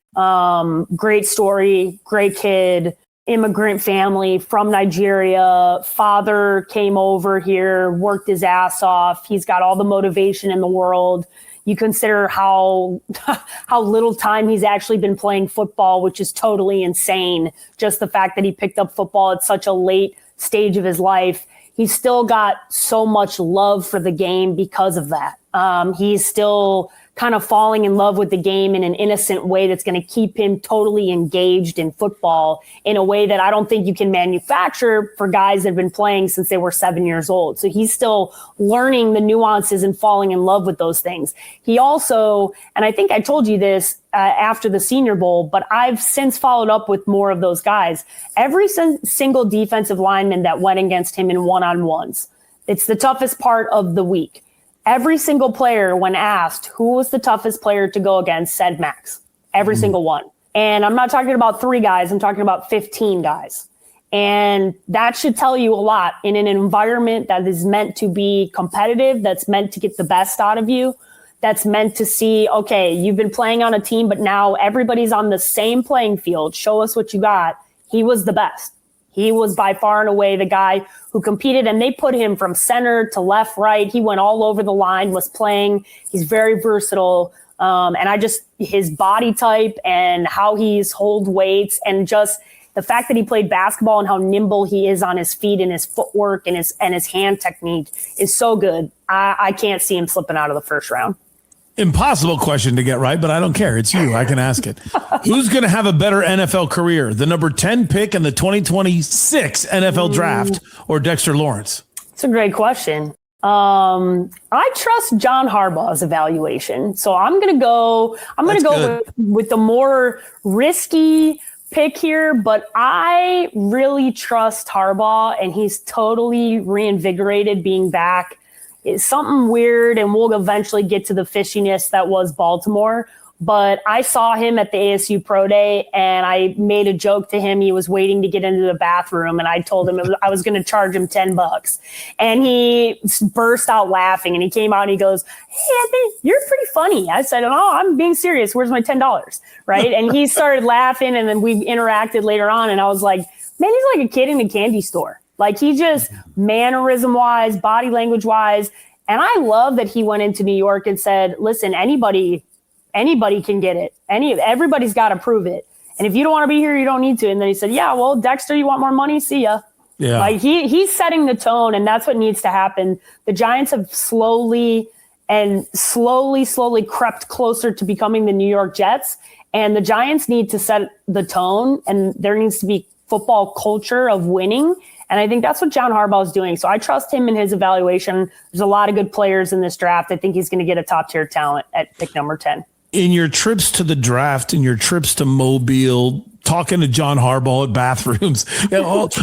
Great story, great kid, immigrant family from Nigeria. Father came over here, worked his ass off. He's got all the motivation in the world. You consider how little time he's actually been playing football, which is totally insane. Just the fact that he picked up football at such a late stage of his life. He's still got so much love for the game because of that. He's still kind of falling in love with the game in an innocent way that's going to keep him totally engaged in football in a way that I don't think you can manufacture for guys that have been playing since they were 7 years old. So he's still learning the nuances and falling in love with those things. He also, and I think I told you this after the Senior Bowl, but I've since followed up with more of those guys. Every single defensive lineman that went against him in one-on-ones, it's the toughest part of the week. Every single player, when asked who was the toughest player to go against, said Max. Every single one. And I'm not talking about 3 guys. I'm talking about 15 guys. And that should tell you a lot in an environment that is meant to be competitive, that's meant to get the best out of you, that's meant to see, okay, you've been playing on a team, but now everybody's on the same playing field. Show us what you got. He was the best. He was by far and away the guy who competed, and they put him from center to left, right. He went all over the line, was playing. He's very versatile. And his body type and how he's hold weights and just the fact that he played basketball and how nimble he is on his feet and his footwork and his hand technique is so good. I can't see him slipping out of the first round. Impossible question to get right, but I don't care. It's you. I can ask it. Who's going to have a better NFL career? The number 10 pick in the 2026 NFL draft or Dexter Lawrence? It's a great question. I trust John Harbaugh's evaluation. So I'm going to go with the more risky pick here, but I really trust Harbaugh, and he's totally reinvigorated being back. It's something weird, and we'll eventually get to the fishiness that was Baltimore. But I saw him at the ASU Pro Day, and I made a joke to him. He was waiting to get into the bathroom, and I told him I was going to charge him $10. And he burst out laughing, and he came out and he goes, "Hey, Anthony, you're pretty funny." I said, "Oh, I'm being serious. Where's my $10?" Right? And he started laughing, and then we interacted later on, and I was like, man, he's like a kid in a candy store. Like, he just mannerism-wise, body language-wise. And I love that he went into New York and said, listen, anybody can get it. Everybody's got to prove it. And if you don't want to be here, you don't need to. And then he said, yeah, well, Dexter, you want more money? See ya. Yeah. Like, he's setting the tone, and that's what needs to happen. The Giants have slowly crept closer to becoming the New York Jets. And the Giants need to set the tone, and there needs to be football culture of winning. And I think that's what John Harbaugh is doing. So I trust him in his evaluation. There's a lot of good players in this draft. I think he's going to get a top-tier talent at pick number 10. In your trips to the draft and your trips to Mobile, talking to John Harbaugh at bathrooms,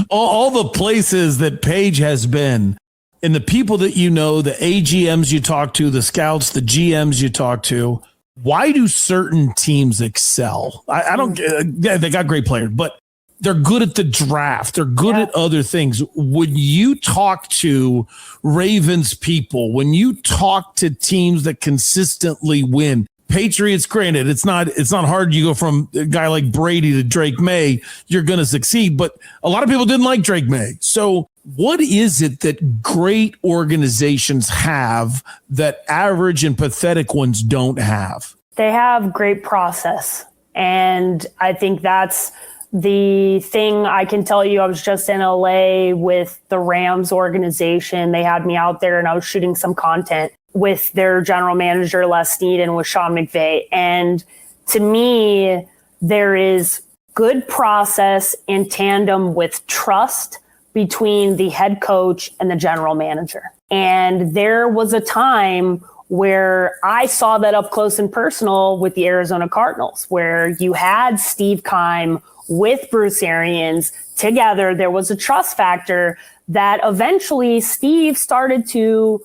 all the places that Paige has been, and the people that you know, the AGMs you talk to, the scouts, the GMs you talk to, why do certain teams excel? I don't – they got great players, but they're good at the draft. They're good at other things. When you talk to Ravens people, when you talk to teams that consistently win, Patriots, granted, it's not hard. You go from a guy like Brady to Drake May, you're going to succeed. But a lot of people didn't like Drake May. So what is it that great organizations have that average and pathetic ones don't have? They have great process. And I think that's the thing. I can tell you, I was just in LA with the Rams organization. They had me out there and I was shooting some content with their general manager, Les Snead, and with Sean McVay. And to me, there is good process in tandem with trust between the head coach and the general manager. And there was a time where I saw that up close and personal with the Arizona Cardinals, where you had Steve Keim with Bruce Arians together. There was a trust factor that eventually Steve started to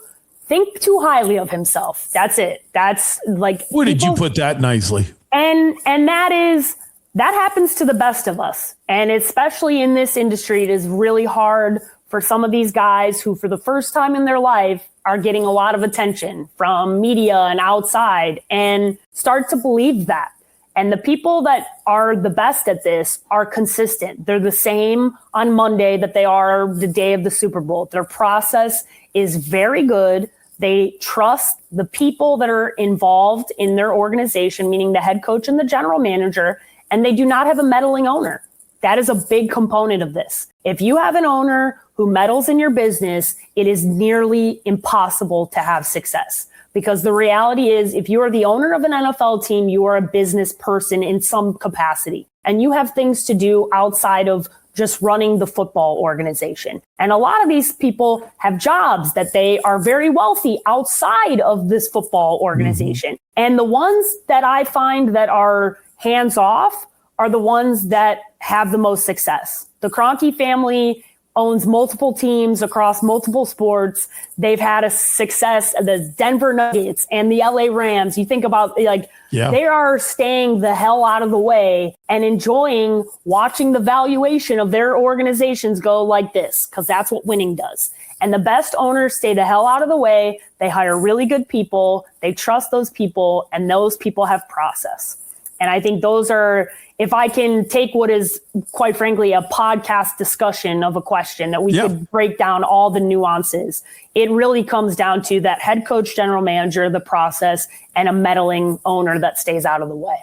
think too highly of himself. That's it. That's like, where did you put that nicely? And that is That happens to the best of us. And especially in this industry, it is really hard for some of these guys who, for the first time in their life, are getting a lot of attention from media and outside and start to believe that. And the people that are the best at this are consistent. They're the same on Monday that they are the day of the Super Bowl. Their process is very good. They trust the people that are involved in their organization, meaning the head coach and the general manager, and they do not have a meddling owner. That is a big component of this. If you have an owner who meddles in your business, it is nearly impossible to have success. Because the reality is, if you are the owner of an NFL team, you are a business person in some capacity. And you have things to do outside of just running the football organization. And a lot of these people have jobs that they are very wealthy outside of this football organization. And the ones that I find that are hands off are the ones that have the most success. The Kroenke family owns multiple teams across multiple sports. They've had a success, the Denver Nuggets and the LA Rams. You think about they are staying the hell out of the way and enjoying watching the valuation of their organizations go like this, because that's what winning does. And the best owners stay the hell out of the way. They hire really good people. They trust those people, and those people have process. And I think those are, if I can take what is, quite frankly, a podcast discussion of a question that we could break down all the nuances, it really comes down to that head coach, general manager, the process, and a meddling owner that stays out of the way.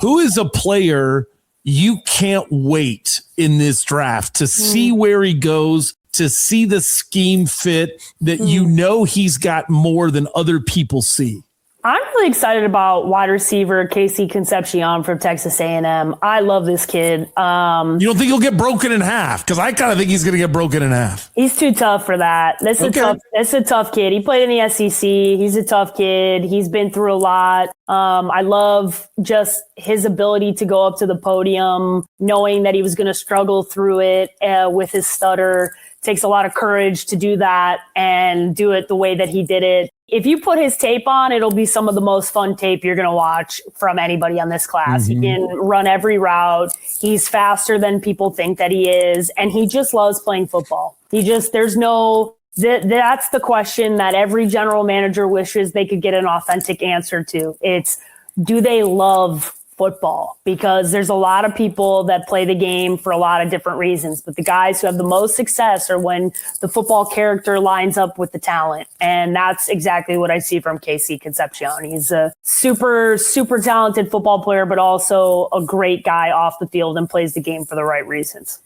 Who is a player you can't wait in this draft to see where he goes, to see the scheme fit, that you know he's got more than other people see? I'm really excited about wide receiver Casey Concepcion from Texas A&M. I love this kid. You don't think he'll get broken in half? Because I kind of think he's going to get broken in half. He's too tough for that. That's a tough kid. He played in the SEC. He's a tough kid. He's been through a lot. I love just his ability to go up to the podium, knowing that he was going to struggle through it with his stutter. Takes a lot of courage to do that and do it the way that he did it. If you put his tape on, it'll be some of the most fun tape you're going to watch from anybody on this class. He can run every route. He's faster than people think that he is. And he just loves playing football. That's the question that every general manager wishes they could get an authentic answer to. It's, do they love football? Because there's a lot of people that play the game for a lot of different reasons, but the guys who have the most success are when the football character lines up with the talent. And that's exactly what I see from Casey Concepcion. He's a super, super talented football player, but also a great guy off the field and plays the game for the right reasons.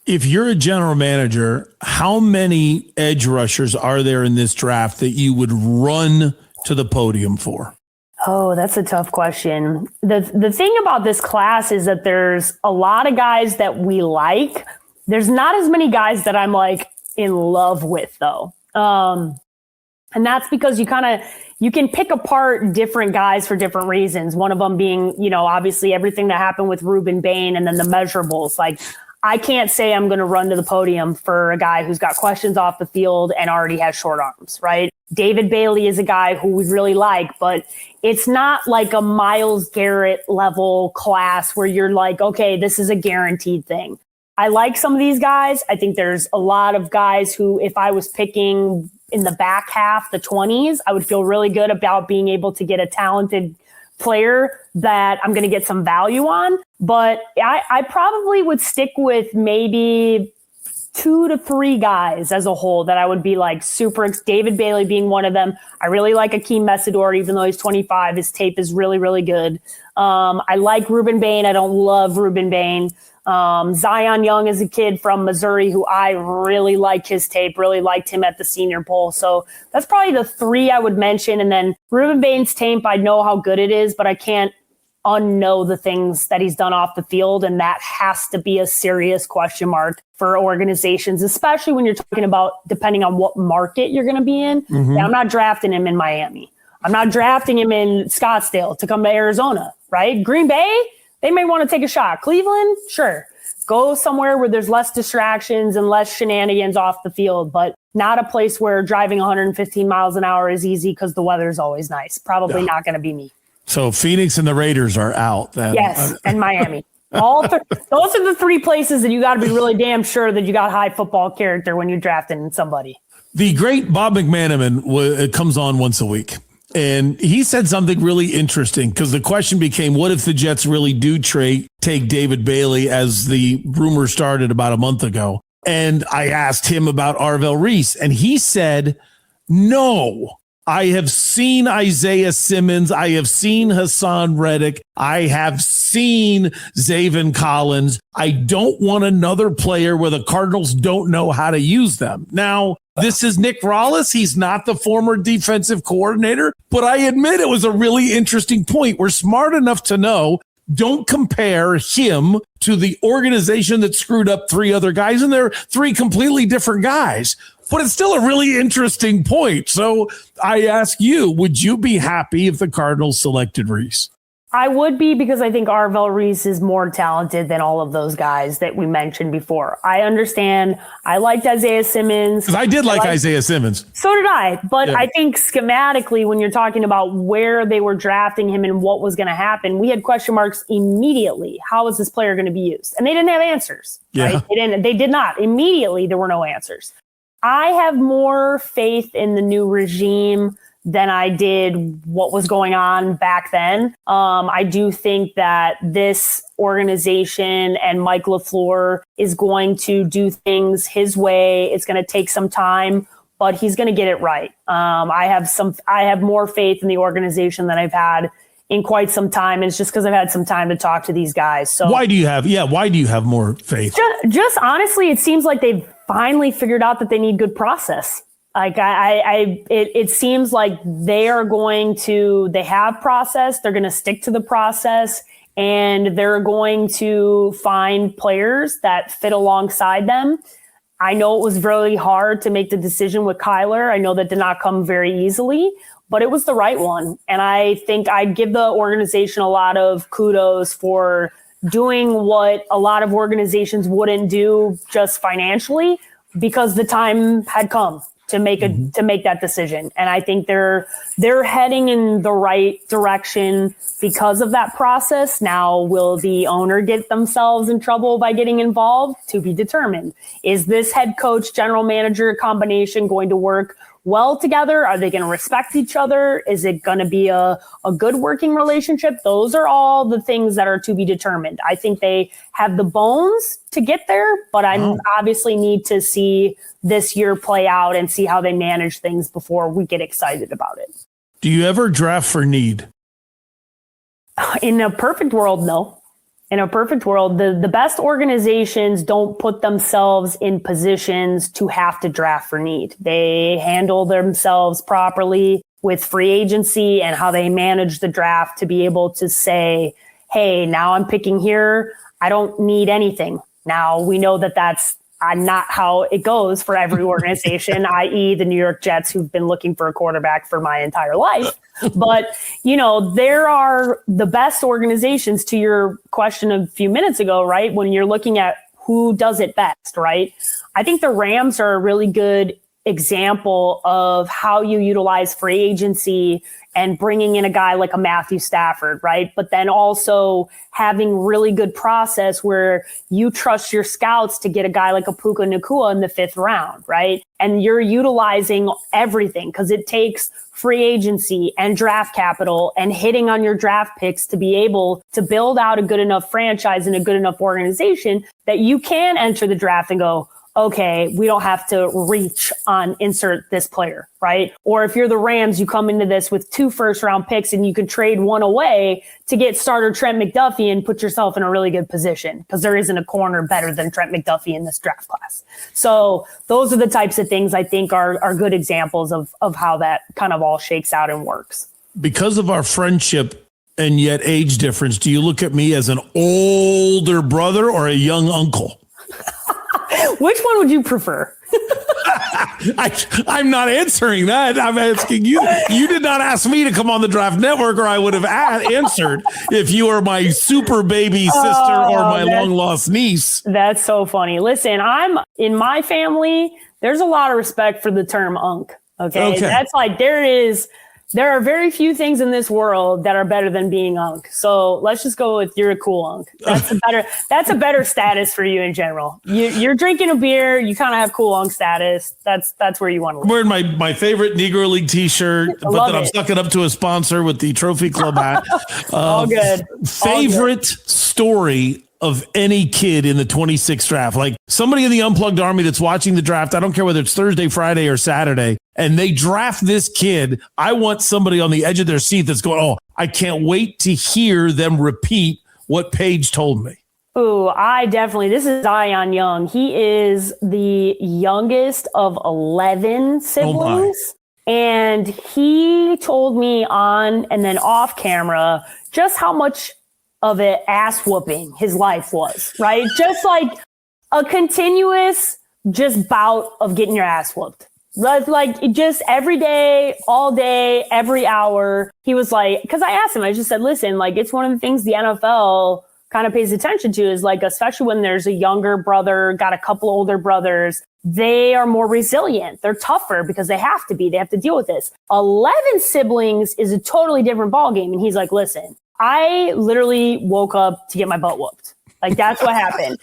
If you're a general manager, how many edge rushers are there in this draft that you would run to the podium for? Oh, that's a tough question. The thing about this class is that there's a lot of guys that we like. There's not as many guys that I'm like in love with, though. And that's because you can pick apart different guys for different reasons. One of them being, obviously everything that happened with Ruben Bain and then the measurables. Like, I can't say I'm going to run to the podium for a guy who's got questions off the field and already has short arms, right? David Bailey is a guy who we really like, but it's not like a Myles Garrett level class where you're like, okay, this is a guaranteed thing. I like some of these guys. I think there's a lot of guys who, if I was picking in the back half, the 20s, I would feel really good about being able to get a talented player that I'm going to get some value on. But I probably would stick with maybe 2 to 3 guys as a whole that I would be like super. David Bailey being one of them. I really like Akeem Messidor, even though he's 25. His tape is really, really good. I like Ruben Bain. I don't love Ruben Bain. Zion Young is a kid from Missouri who I really like his tape, really liked him at the Senior Bowl. So that's probably the 3 I would mention. And then Ruben Bain's tape, I know how good it is, but I can't unknow the things that he's done off the field. And that has to be a serious question mark for organizations, especially when you're talking about depending on what market you're going to be in. Yeah, I'm not drafting him in Miami. I'm not drafting him in Scottsdale to come to Arizona, right? Green Bay, they may want to take a shot. Cleveland, sure. Go somewhere where there's less distractions and less shenanigans off the field, but not a place where driving 115 miles an hour is easy because the weather's always nice. Probably not going to be me. So Phoenix and the Raiders are out. Yes, and Miami. Those are the three places that you got to be really damn sure that you got high football character when you're drafting somebody. The great Bob McManaman comes on once a week, and he said something really interesting because the question became, what if the Jets really do take David Bailey, as the rumor started about a month ago? And I asked him about Arvell Reese, and he said, no. I have seen Isaiah Simmons. I have seen Hassan Reddick. I have seen Zaven Collins. I don't want another player where the Cardinals don't know how to use them. Now, this is Nick Rallis. He's not the former defensive coordinator, but I admit it was a really interesting point. We're smart enough to know, don't compare him to the organization that screwed up three other guys, and they're three completely different guys. But it's still a really interesting point. So I ask you, would you be happy if the Cardinals selected Reese? I would be, because I think Arvell Reese is more talented than all of those guys that we mentioned before. I understand. I liked Isaiah Simmons. Because I did like Isaiah Simmons. So did I. But yeah. I think schematically, when you're talking about where they were drafting him and what was going to happen, we had question marks immediately. How is this player going to be used? And they didn't have answers. Yeah. Right? They did not. Immediately, there were no answers. I have more faith in the new regime than I did what was going on back then. I do think that this organization and Mike LaFleur is going to do things his way. It's going to take some time, but he's going to get it right. I have more faith in the organization than I've had in quite some time. And it's just because I've had some time to talk to these guys. So why do you have more faith? Just honestly, it seems like they've finally figured out that they need good process. Like it seems like they have process. They're going to stick to the process, and they're going to find players that fit alongside them. I know it was really hard to make the decision with Kyler. I know that did not come very easily, but it was the right one. And I think I'd give the organization a lot of kudos for doing what a lot of organizations wouldn't do just financially, because the time had come to make that decision. And I think they're heading in the right direction because of that process. Now, will the owner get themselves in trouble by getting involved? To be determined. Is this head coach, general manager combination going to work well together? Are they going to respect each other? Is it going to be a good working relationship? Those are all the things that are to be determined. I think they have the bones to get there, but I obviously need to see this year play out and see how they manage things before we get excited about it. Do you ever draft for need? In a perfect world, no. In a perfect world, the best organizations don't put themselves in positions to have to draft for need. They handle themselves properly with free agency and how they manage the draft to be able to say, hey, now I'm picking here. I don't need anything. Now we know that that's not how it goes for every organization, i.e. the New York Jets, who've been looking for a quarterback for my entire life. But, there are the best organizations, to your question a few minutes ago, right? When you're looking at who does it best, right? I think the Rams are a really good example of how you utilize free agency and bringing in a guy like a Matthew Stafford, right? But then also having really good process where you trust your scouts to get a guy like a Puka Nacua in the 5th round, right? And you're utilizing everything because it takes free agency and draft capital and hitting on your draft picks to be able to build out a good enough franchise and a good enough organization that you can enter the draft and go, okay, we don't have to reach on insert this player, right? Or if you're the Rams, you come into this with 2 first-round picks and you can trade one away to get starter Trent McDuffie and put yourself in a really good position because there isn't a corner better than Trent McDuffie in this draft class. So those are the types of things I think are good examples of how that kind of all shakes out and works. Because of our friendship and yet age difference, do you look at me as an older brother or a young uncle? Which one would you prefer? I'm not answering that. I'm asking you. You did not ask me to come on the Draft Network, or I would have answered if you were my super baby sister or my long lost niece. That's so funny. Listen, in my family, there's a lot of respect for the term unk. Okay. That's like, there is there are very few things in this world that are better than being Unc. So let's just go with you're a cool Unc. That's a better status for you in general. You're drinking a beer. You kind of have cool Unc status. That's where you want to live. I'm wearing my favorite Negro League t-shirt, but then I'm sucking up to a sponsor with the Trophy Club hat. All good. Favorite story of any kid in the 26th draft, like somebody in the Unplugged Army that's watching the draft, I don't care whether it's Thursday, Friday, or Saturday, and they draft this kid, I want somebody on the edge of their seat that's going, oh, I can't wait to hear them repeat what Paige told me. Ooh, this is Zion Young. He is the youngest of 11 siblings. And he told me on and then off camera just how much of an ass whooping his life was, right? Just like a continuous just bout of getting your ass whooped. Like just every day, all day, every hour. He was like, because I asked him, I just said, listen, like it's one of the things the NFL kind of pays attention to is like, especially when there's a younger brother, got a couple older brothers, they are more resilient. They're tougher because they have to be. They have to deal with this. 11 siblings is a totally different ballgame. And he's like, listen, I literally woke up to get my butt whooped. Like that's what happened.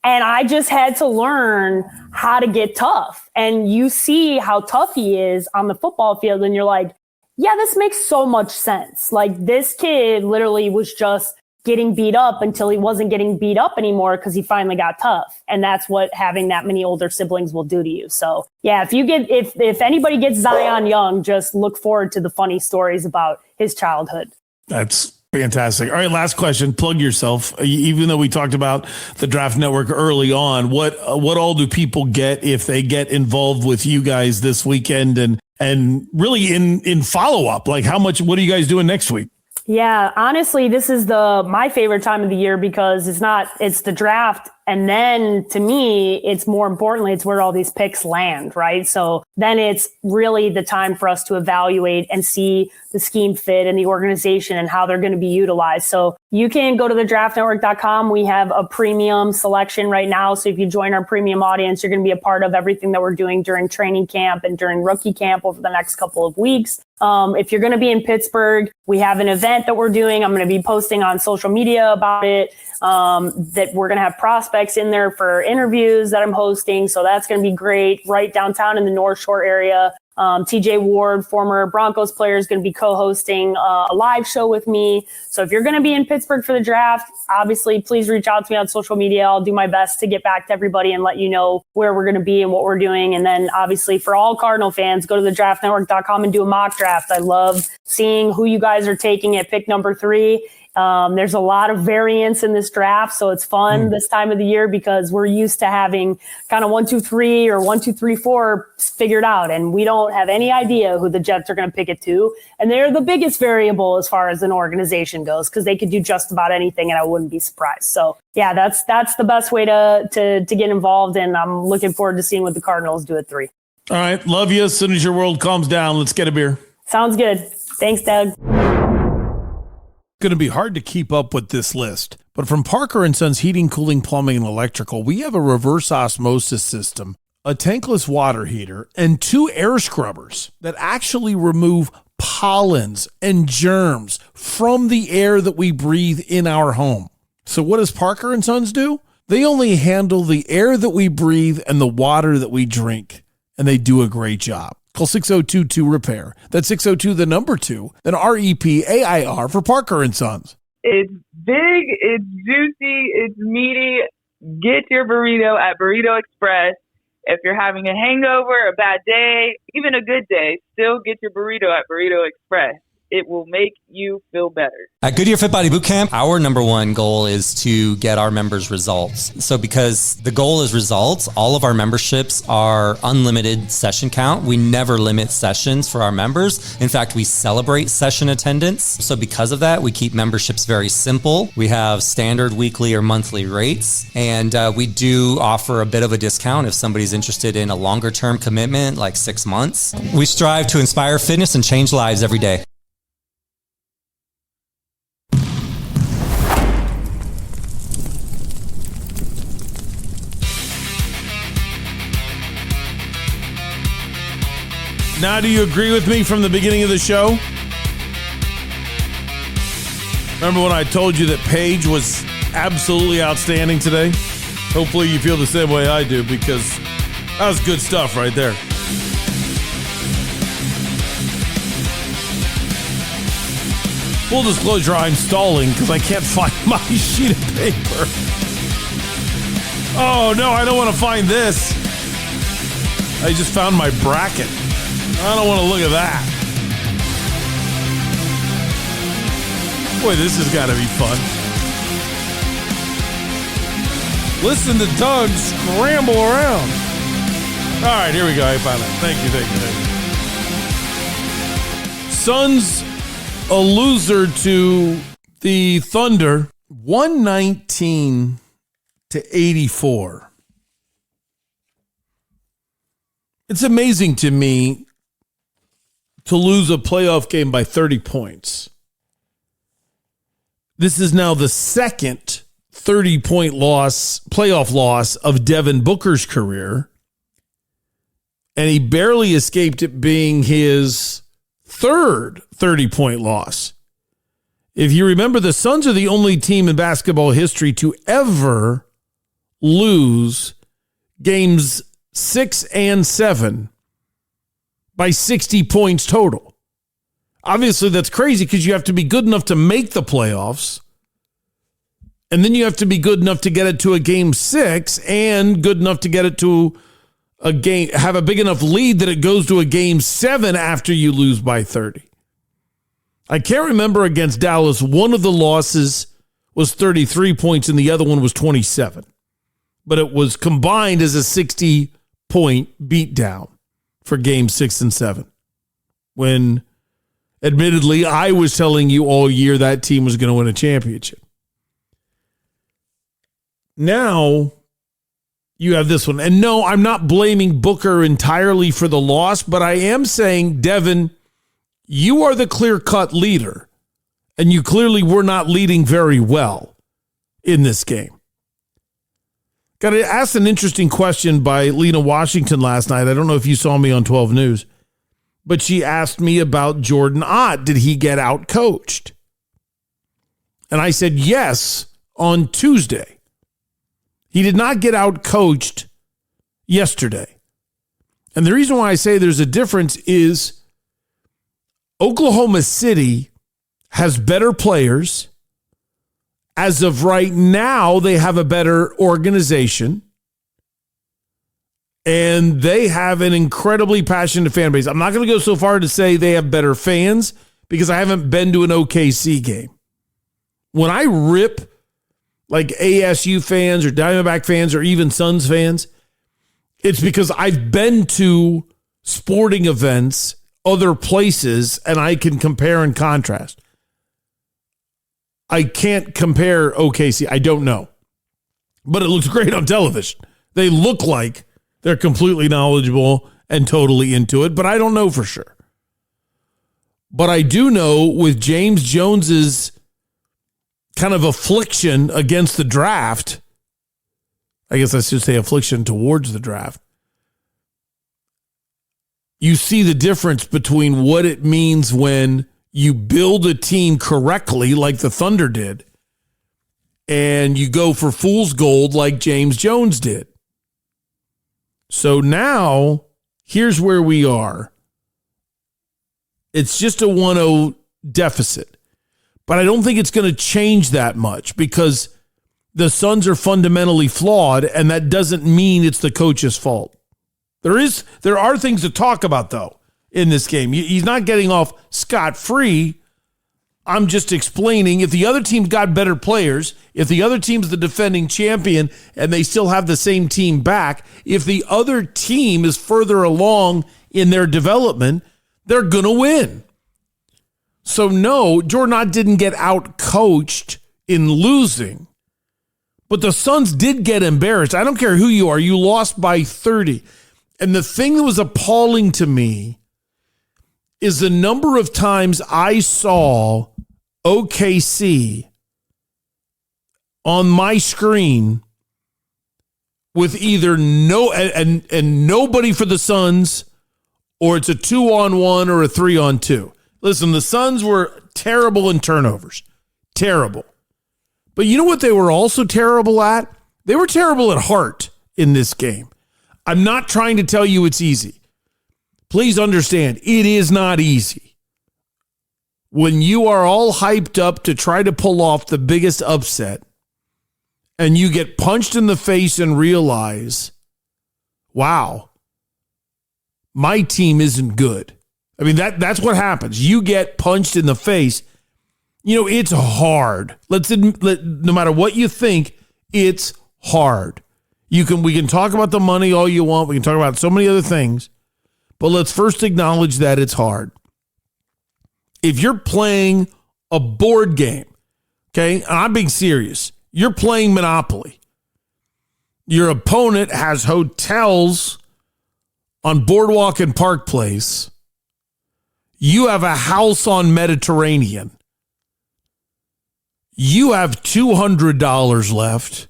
And I just had to learn how to get tough. And you see how tough he is on the football field. And you're like, yeah, this makes so much sense. Like this kid literally was just getting beat up until he wasn't getting beat up anymore because he finally got tough. And that's what having that many older siblings will do to you. So yeah, if anybody gets Zion Young, just look forward to the funny stories about his childhood. That's fantastic. All right, last question. Plug yourself. Even though we talked about the Draft Network early on, what all do people get if they get involved with you guys this weekend and really in follow up? Like what are you guys doing next week? Yeah, honestly, this is my favorite time of the year because it's the draft. And then to me, it's more importantly, it's where all these picks land, right? So then it's really the time for us to evaluate and see the scheme fit and the organization and how they're going to be utilized. So you can go to thedraftnetwork.com. We have a premium selection right now. So if you join our premium audience, you're going to be a part of everything that we're doing during training camp and during rookie camp over the next couple of weeks. If you're going to be in Pittsburgh, we have an event that we're doing. I'm going to be posting on social media about it, that we're going to have prospects in there for interviews that I'm hosting. So that's going to be great. Right downtown in the North Shore area. TJ Ward, former Broncos player, is going to be co-hosting a live show with me. So if you're going to be in Pittsburgh for the draft, obviously, please reach out to me on social media. I'll do my best to get back to everybody and let you know where we're going to be and what we're doing. And then obviously for all Cardinal fans, go to thedraftnetwork.com and do a mock draft. I love seeing who you guys are taking at pick number 3. There's a lot of variance in this draft, so it's fun this time of the year because we're used to having kind of 1, 2, 3 or 1, 2, 3, 4 figured out, and we don't have any idea who the Jets are going to pick it to. And they're the biggest variable as far as an organization goes because they could do just about anything, and I wouldn't be surprised. So yeah, that's the best way to get involved, and I'm looking forward to seeing what the Cardinals do at 3. All right, love you. As soon as your world calms down, let's get a beer. Sounds good. Thanks, Doug. Going to be hard to keep up with this list, but from Parker & Sons Heating, Cooling, Plumbing, and Electrical, we have a reverse osmosis system, a tankless water heater, and 2 air scrubbers that actually remove pollens and germs from the air that we breathe in our home. So what does Parker & Sons do? They only handle the air that we breathe and the water that we drink, and they do a great job. Call 602-2-REPAIR. That's 602, the number 2, then REPAIR for Parker & Sons. It's big, it's juicy, it's meaty. Get your burrito at Burrito Express. If you're having a hangover, a bad day, even a good day, still get your burrito at Burrito Express. It will make you feel better. At Goodyear Fit Body Bootcamp, our number one goal is to get our members results. So because the goal is results, all of our memberships are unlimited session count. We never limit sessions for our members. In fact, we celebrate session attendance. So because of that, we keep memberships very simple. We have standard weekly or monthly rates, and we do offer a bit of a discount if somebody's interested in a longer term commitment, like 6 months. We strive to inspire fitness and change lives every day. Now, do you agree with me from the beginning of the show? Remember when I told you that Paige was absolutely outstanding today? Hopefully you feel the same way I do, because that was good stuff right there. Full disclosure, I'm stalling because I can't find my sheet of paper. Oh, no, I don't want to find this. I just found my bracket. I don't want to look at that. Boy, this has got to be fun. Listen to Doug scramble around. All right, here we go. I found it. Thank you. Suns a loser to the Thunder, 119-84. It's amazing to me to lose a playoff game by 30 points. This is now the second 30-point playoff loss of Devin Booker's career, and he barely escaped it being his third 30-point loss. If you remember, the Suns are the only team in basketball history to ever lose games 6 and 7 by 60 points total. Obviously, that's crazy because you have to be good enough to make the playoffs, and then you have to be good enough to get it to a game 6 and good enough to get it to a game, have a big enough lead that it goes to a game 7 after you lose by 30. I can't remember against Dallas. One of the losses was 33 points and the other one was 27. But it was combined as a 60-point beatdown for game 6 and 7. When, admittedly, I was telling you all year that team was going to win a championship. Now, you have this one. And no, I'm not blaming Booker entirely for the loss, but I am saying, Devin, you are the clear-cut leader, and you clearly were not leading very well in this game. Got asked an interesting question by Lena Washington last night. I don't know if you saw me on 12 News, but she asked me about Jordan Ott. Did he get out-coached? And I said yes on Tuesday. He did not get out-coached yesterday. And the reason why I say there's a difference is Oklahoma City has better players. As of right now, they have a better organization. And they have an incredibly passionate fan base. I'm not going to go so far to say they have better fans because I haven't been to an OKC game. When I rip like ASU fans or Diamondback fans or even Suns fans, it's because I've been to sporting events, other places, and I can compare and contrast. I can't compare OKC. I don't know. But it looks great on television. They look like they're completely knowledgeable and totally into it, but I don't know for sure. But I do know with James Jones's kind of affliction against the draft, I guess I should say affliction towards the draft, you see the difference between what it means when you build a team correctly like the Thunder did and you go for fool's gold like James Jones did. So now, here's where we are. It's just a 1-0 deficit. But I don't think it's going to change that much because the Suns are fundamentally flawed, and that doesn't mean it's the coach's fault. There are things to talk about, though, in this game. He's not getting off scot-free. I'm just explaining if the other team got better players, if the other team's the defending champion and they still have the same team back, if the other team is further along in their development, they're going to win. So no, Jordan Ott didn't get out-coached in losing. But the Suns did get embarrassed. I don't care who you are. You lost by 30. And the thing that was appalling to me is the number of times I saw OKC on my screen with either no and nobody for the Suns or it's a 2-on-1 or a 3-on-2. Listen, the Suns were terrible in turnovers. Terrible. But you know what they were also terrible at? They were terrible at heart in this game. I'm not trying to tell you it's easy. Please understand, it is not easy. When you are all hyped up to try to pull off the biggest upset and you get punched in the face and realize, wow, my team isn't good. I mean, that's what happens. You get punched in the face. You know, it's hard. No matter what you think, it's hard. We can talk about the money all you want. We can talk about so many other things. But let's first acknowledge that it's hard. If you're playing a board game, okay, and I'm being serious, you're playing Monopoly. Your opponent has hotels on Boardwalk and Park Place. You have a house on Mediterranean. You have $200 left.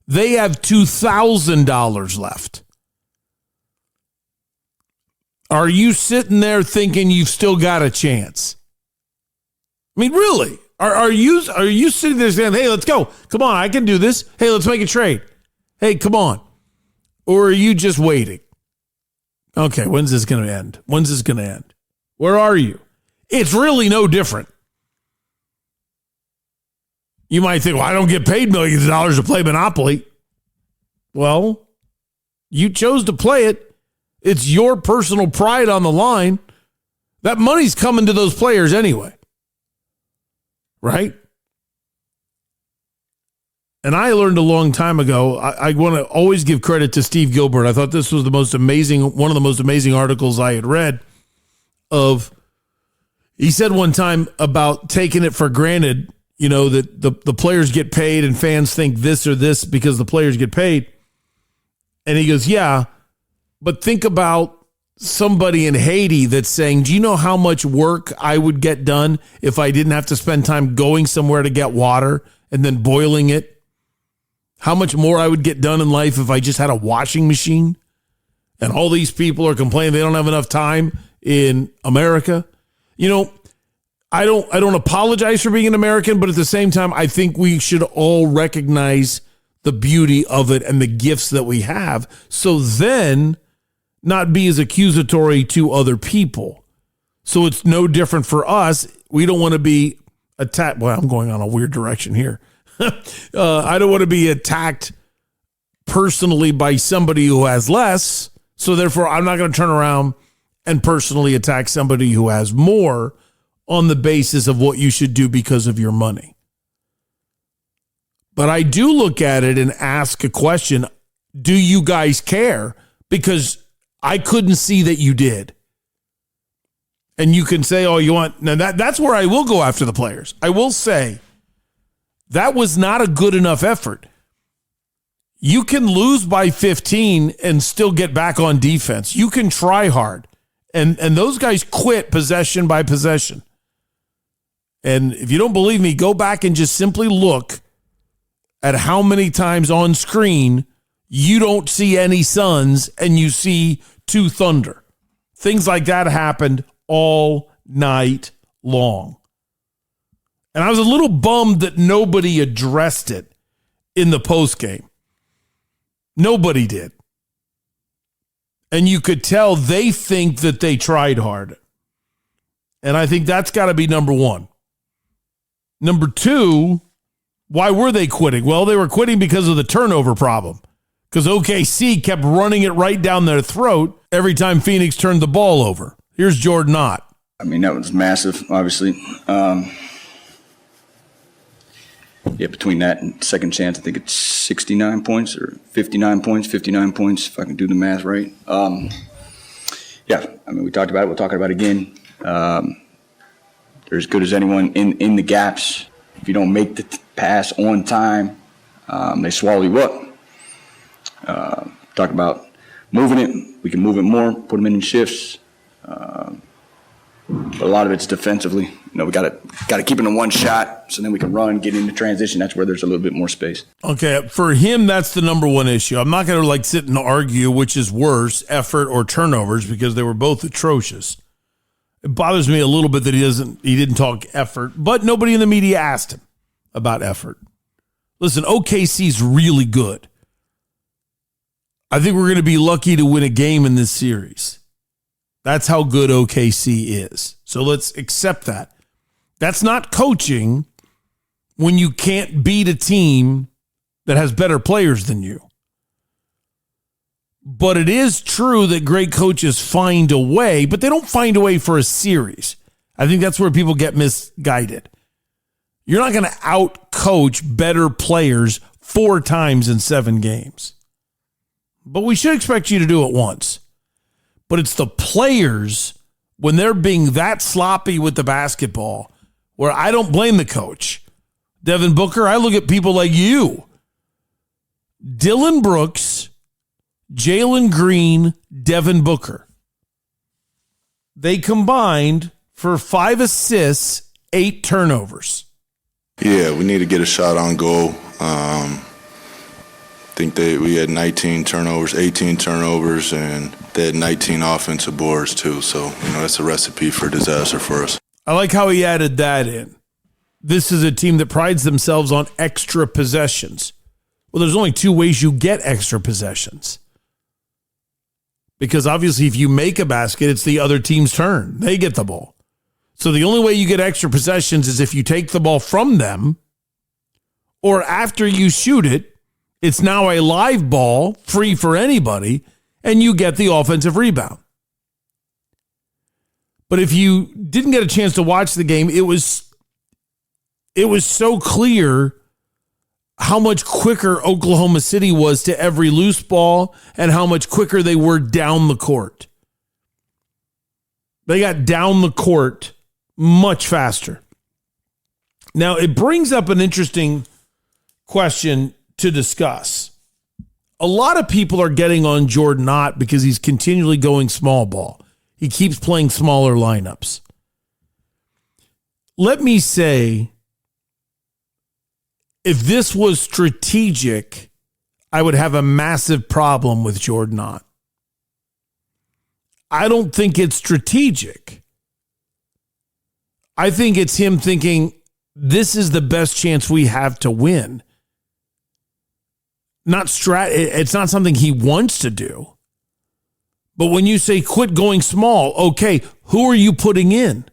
They have $2,000 left. Are you sitting there thinking you've still got a chance? I mean, really? Are you sitting there saying, hey, let's go. Come on, I can do this. Hey, let's make a trade. Hey, come on. Or are you just waiting? Okay, when's this going to end? When's this going to end? Where are you? It's really no different. You might think, well, I don't get paid millions of dollars to play Monopoly. Well, you chose to play it. It's your personal pride on the line. That money's coming to those players anyway. Right? And I learned a long time ago, I want to always give credit to Steve Gilbert. I thought this was one of the most amazing articles I had read he said one time about taking it for granted, you know, that the players get paid and fans think this or this because the players get paid. And he goes, yeah, but think about somebody in Haiti that's saying, do you know how much work I would get done if I didn't have to spend time going somewhere to get water and then boiling it? How much more I would get done in life if I just had a washing machine? And all these people are complaining they don't have enough time in America. You know, I don't apologize for being an American, but at the same time, I think we should all recognize the beauty of it and the gifts that we have. So then not be as accusatory to other people. So it's no different for us. We don't want to be attacked. Well, I'm going on a weird direction here. I don't want to be attacked personally by somebody who has less. So therefore, I'm not going to turn around and personally attack somebody who has more on the basis of what you should do because of your money. But I do look at it and ask a question. Do you guys care? Because I couldn't see that you did. And you can say, oh, you want... Now, that's where I will go after the players. I will say that was not a good enough effort. You can lose by 15 and still get back on defense. You can try hard. And those guys quit possession by possession. And if you don't believe me, go back and just simply look at how many times on screen you don't see any Suns and you see 2 Thunder. Things like that happened all night long. And I was a little bummed that nobody addressed it in the postgame. Nobody did. And you could tell they think that they tried hard. And I think that's got to be number one. Number two, why were they quitting? Well, they were quitting because of the turnover problem. Because OKC kept running it right down their throat every time Phoenix turned the ball over. Here's Jordan Ott. I mean, that was massive, obviously. Between that and second chance, I think it's 69 points or 59 points, if I can do the math right. We talked about it. We'll talk about it again. They're as good as anyone in the gaps. If you don't make the pass on time, they swallow you up. Talk about moving it. We can move it more, put them in shifts. But a lot of it's defensively. You know, we got to keep it in one shot. So then we can run, get into transition. That's where there's a little bit more space. Okay, for him, that's the number one issue. I'm not going to sit and argue which is worse, effort or turnovers, because they were both atrocious. It bothers me a little bit that he didn't talk effort, but nobody in the media asked him about effort. Listen, OKC's really good. I think we're going to be lucky to win a game in this series. That's how good OKC is. So let's accept that. That's not coaching when you can't beat a team that has better players than you. But it is true that great coaches find a way, but they don't find a way for a series. I think that's where people get misguided. You're not going to out-coach better players 4 times in 7 games. But we should expect you to do it once. But it's the players, when they're being that sloppy with the basketball, where I don't blame the coach. Devin Booker, I look at people like you. Dylan Brooks, Jalen Green, Devin Booker. They combined for 5 assists, 8 turnovers. Yeah, we need to get a shot on goal. I think we had 19 turnovers, 18 turnovers, and they had 19 offensive boards too. So, that's a recipe for disaster for us. I like how he added that in. This is a team that prides themselves on extra possessions. Well, there's only 2 ways you get extra possessions. Because obviously if you make a basket, it's the other team's turn. They get the ball. So the only way you get extra possessions is if you take the ball from them, or after you shoot it, it's now a live ball, free for anybody, and you get the offensive rebound. But if you didn't get a chance to watch the game, it was so clear how much quicker Oklahoma City was to every loose ball and how much quicker they were down the court. They got down the court much faster. Now, it brings up an interesting question to discuss. A lot of people are getting on Jordan Ott because he's continually going small ball. He keeps playing smaller lineups. Let me say, if this was strategic, I would have a massive problem with Jordan Ott. I don't think it's strategic. I think it's him thinking, this is the best chance we have to win. It's not something he wants to do. But when you say quit going small, okay, who are you putting in?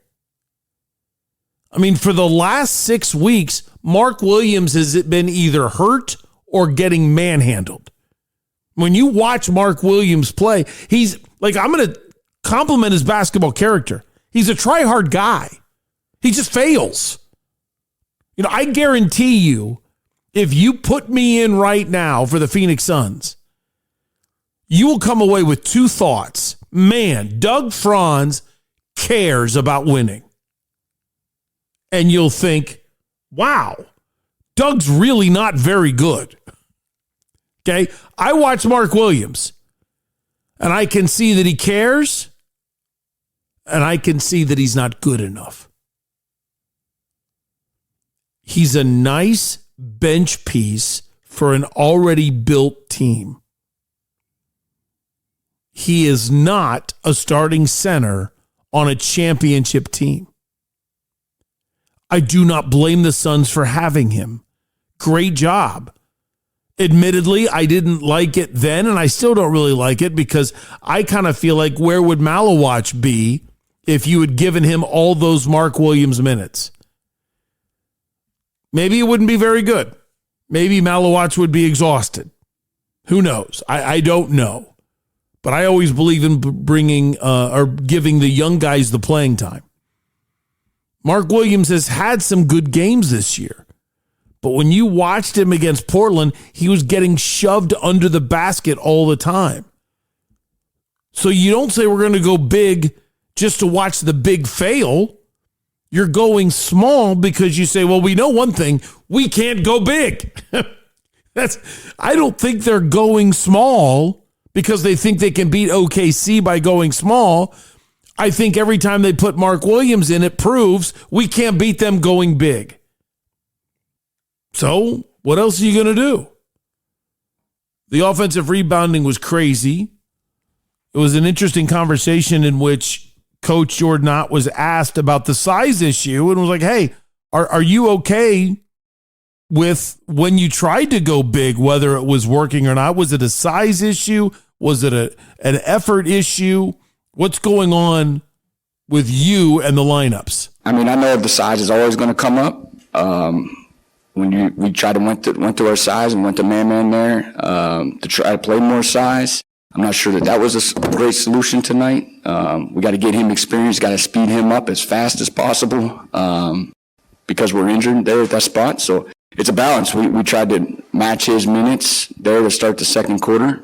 I mean, for the last 6 weeks, Mark Williams has been either hurt or getting manhandled. When you watch Mark Williams play, he's like, I'm going to compliment his basketball character. He's a try-hard guy. He just fails. I guarantee you, if you put me in right now for the Phoenix Suns, you will come away with 2 thoughts. Man, Doug Franz cares about winning. And you'll think, wow, Doug's really not very good. Okay? I watch Mark Williams, and I can see that he cares, and I can see that he's not good enough. He's a nice bench piece for an already built team. He is not a starting center on a championship team. I do not blame the Suns for having him. Great job. Admittedly, I didn't like it then, and I still don't really like it because I kind of feel like where would Malawach be if you had given him all those Mark Williams minutes? Maybe it wouldn't be very good. Maybe Malawach would be exhausted. Who knows? I don't know. But I always believe in bringing or giving the young guys the playing time. Mark Williams has had some good games this year. But when you watched him against Portland, he was getting shoved under the basket all the time. So you don't say we're going to go big just to watch the big fail. You're going small because you say, well, we know one thing, we can't go big. I don't think they're going small because they think they can beat OKC by going small. I think every time they put Mark Williams in, it proves we can't beat them going big. So what else are you going to do? The offensive rebounding was crazy. It was an interesting conversation in which Coach Jordan Ott was asked about the size issue and was like, hey, are you okay with when you tried to go big, whether it was working or not? Was it a size issue? Was it an effort issue? What's going on with you and the lineups? I mean, I know the size is always going to come up. When we tried to went to our size and went to man there to try to play more size. I'm not sure that was a great solution tonight. We got to get him experience, got to speed him up as fast as possible because we're injured there at that spot. So it's a balance. We tried to match his minutes there to start the second quarter.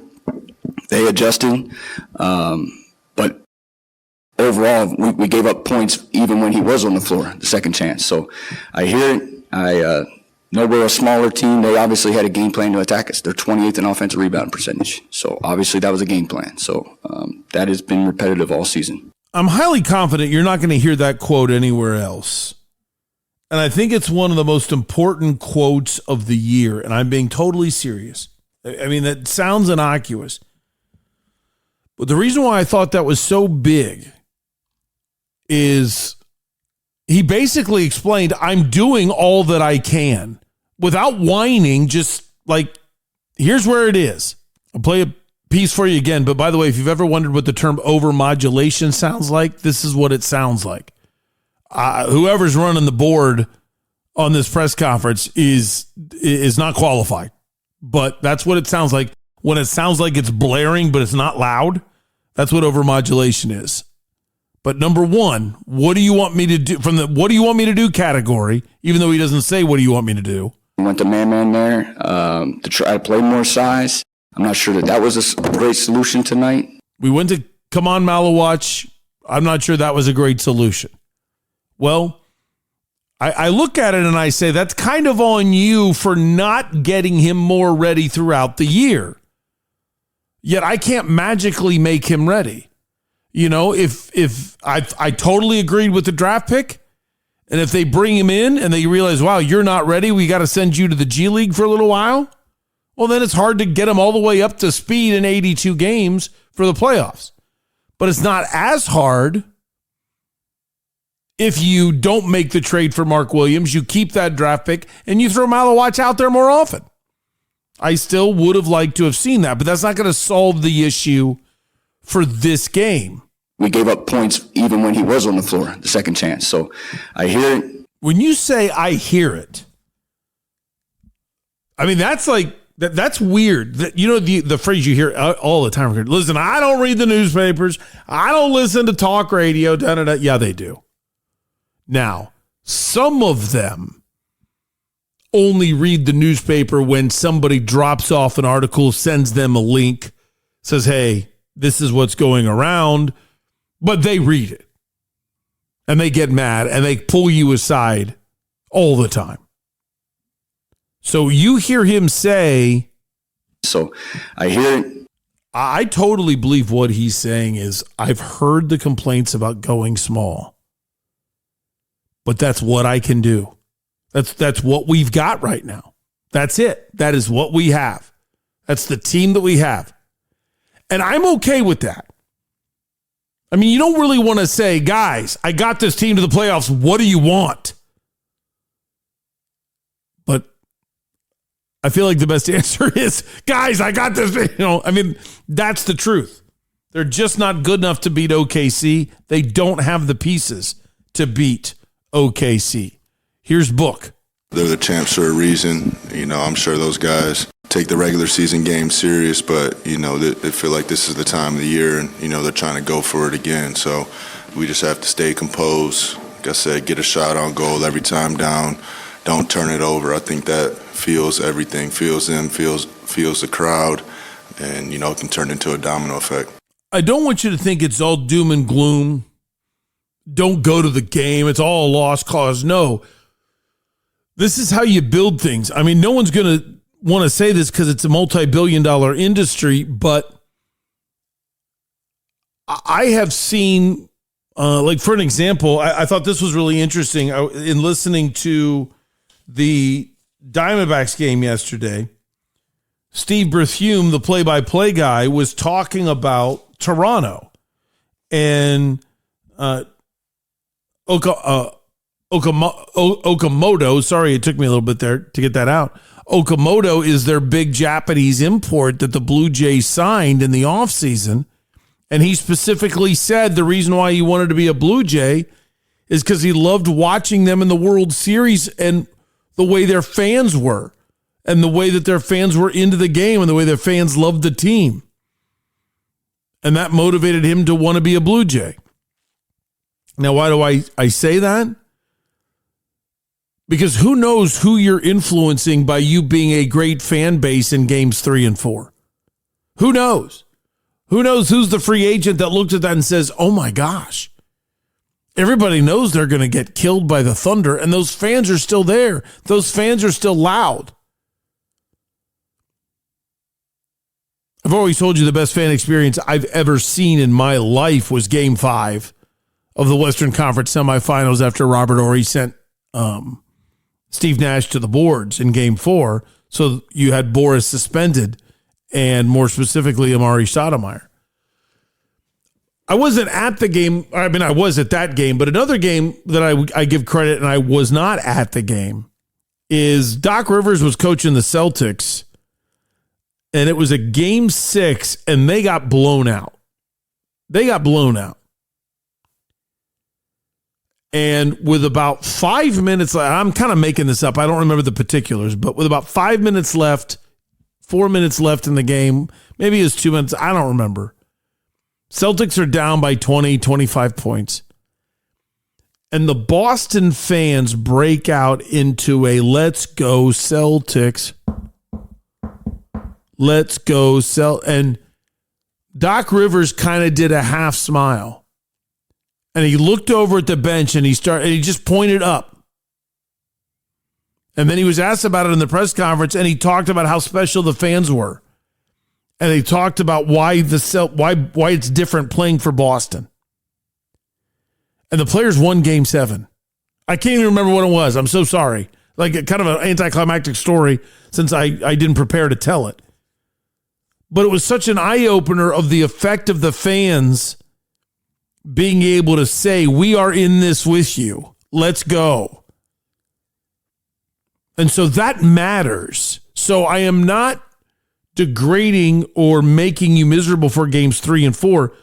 They adjusted, but overall we gave up points even when he was on the floor, the second chance. So I hear it. I know we're a smaller team. They obviously had a game plan to attack us. They're 28th in offensive rebound percentage. So obviously that was a game plan. So that has been repetitive all season. I'm highly confident you're not going to hear that quote anywhere else. And I think it's one of the most important quotes of the year. And I'm being totally serious. I mean, that sounds innocuous. But the reason why I thought that was so big is he basically explained, I'm doing all that I can without whining, just like, here's where it is. I'll play a piece for you again. But by the way, if you've ever wondered what the term overmodulation sounds like, this is what it sounds like. Whoever's running the board on this press conference is not qualified, but that's what it sounds like. When it sounds like it's blaring, but it's not loud, that's what overmodulation is. But number one, what do you want me to do from the what do you want me to do category, even though he doesn't say what do you want me to do? We went to man there to try to play more size. I'm not sure that was a great solution tonight. We went to come on Malawatch. I'm not sure that was a great solution. Well, I look at it and I say that's kind of on you for not getting him more ready throughout the year. Yet I can't magically make him ready. You know, if I totally agreed with the draft pick, and if they bring him in and they realize, wow, you're not ready, we got to send you to the G League for a little while, well, then it's hard to get him all the way up to speed in 82 games for the playoffs. But it's not as hard if you don't make the trade for Mark Williams, you keep that draft pick, and you throw Malawatch out there more often. I still would have liked to have seen that, but that's not going to solve the issue for this game. We gave up points even when he was on the floor, the second chance. So I hear it. When you say I hear it, I mean, that's like, that's weird. You know, the phrase you hear all the time. Listen, I don't read the newspapers. I don't listen to talk radio. Da, da, da. Yeah, they do. Now, some of them only read the newspaper when somebody drops off an article, sends them a link, says, hey, this is what's going around, but they read it and they get mad and they pull you aside all the time. So you hear him say, so I hear it. I totally believe what he's saying is I've heard the complaints about going small, but that's what I can do. That's what we've got right now. That's it. That is what we have. That's the team that we have. And I'm okay with that. I mean, you don't really want to say, guys, I got this team to the playoffs. What do you want? But I feel like the best answer is, guys, I got this. You know, I mean, that's the truth. They're just not good enough to beat OKC. They don't have the pieces to beat OKC. Here's Book. They're the champs for a reason. You know, I'm sure those guys take the regular season game serious, but, you know, they feel like this is the time of the year and, you know, they're trying to go for it again. So we just have to stay composed. Like I said, get a shot on goal every time down. Don't turn it over. I think that feels everything, feels them, feels the crowd, and, you know, it can turn into a domino effect. I don't want you to think it's all doom and gloom. Don't go to the game. It's all a lost cause. No. This is how you build things. I mean, no one's going to want to say this because it's a multi-billion-dollar industry, but I have seen, like for an example, I thought this was really interesting in listening to the Diamondbacks game yesterday, Steve Berthume, the play-by-play guy, was talking about Toronto and Okamoto. Sorry, it took me a little bit there to get that out. Okamoto is their big Japanese import that the Blue Jays signed in the offseason. And he specifically said the reason why he wanted to be a Blue Jay is because he loved watching them in the World Series and the way their fans were and the way that their fans were into the game and the way their fans loved the team. And that motivated him to want to be a Blue Jay. Now, why do I say that? Because who knows who you're influencing by you being a great fan base in games 3 and 4? Who knows? Who knows who's the free agent that looks at that and says, oh my gosh, everybody knows they're going to get killed by the Thunder, and those fans are still there. Those fans are still loud. I've always told you the best fan experience I've ever seen in my life was Game 5 of the Western Conference semifinals after Robert Horry sent Steve Nash to the boards in Game 4. So you had Boris suspended and more specifically Amari Stoudemire. I wasn't at the game. I mean, I was at that game, but another game that I give credit and I was not at the game is Doc Rivers was coaching the Celtics, and it was a Game 6, and they got blown out. They got blown out. And with about 5 minutes left, I'm kind of making this up. I don't remember the particulars, but with about 5 minutes left, 4 minutes left in the game, maybe it's 2 minutes, I don't remember. Celtics are down by 20, 25 points. And the Boston fans break out into a let's go Celtics. Let's go and Doc Rivers kind of did a half smile. And he looked over at the bench and he just pointed up. And then he was asked about it in the press conference, and he talked about how special the fans were. And he talked about why it's different playing for Boston. And the players won Game 7. I can't even remember what it was. I'm so sorry. Like kind of an anticlimactic story since I didn't prepare to tell it. But it was such an eye-opener of the effect of the fans being able to say, we are in this with you. Let's go. And so that matters. So I am not degrading or making you miserable for games 3 and 4,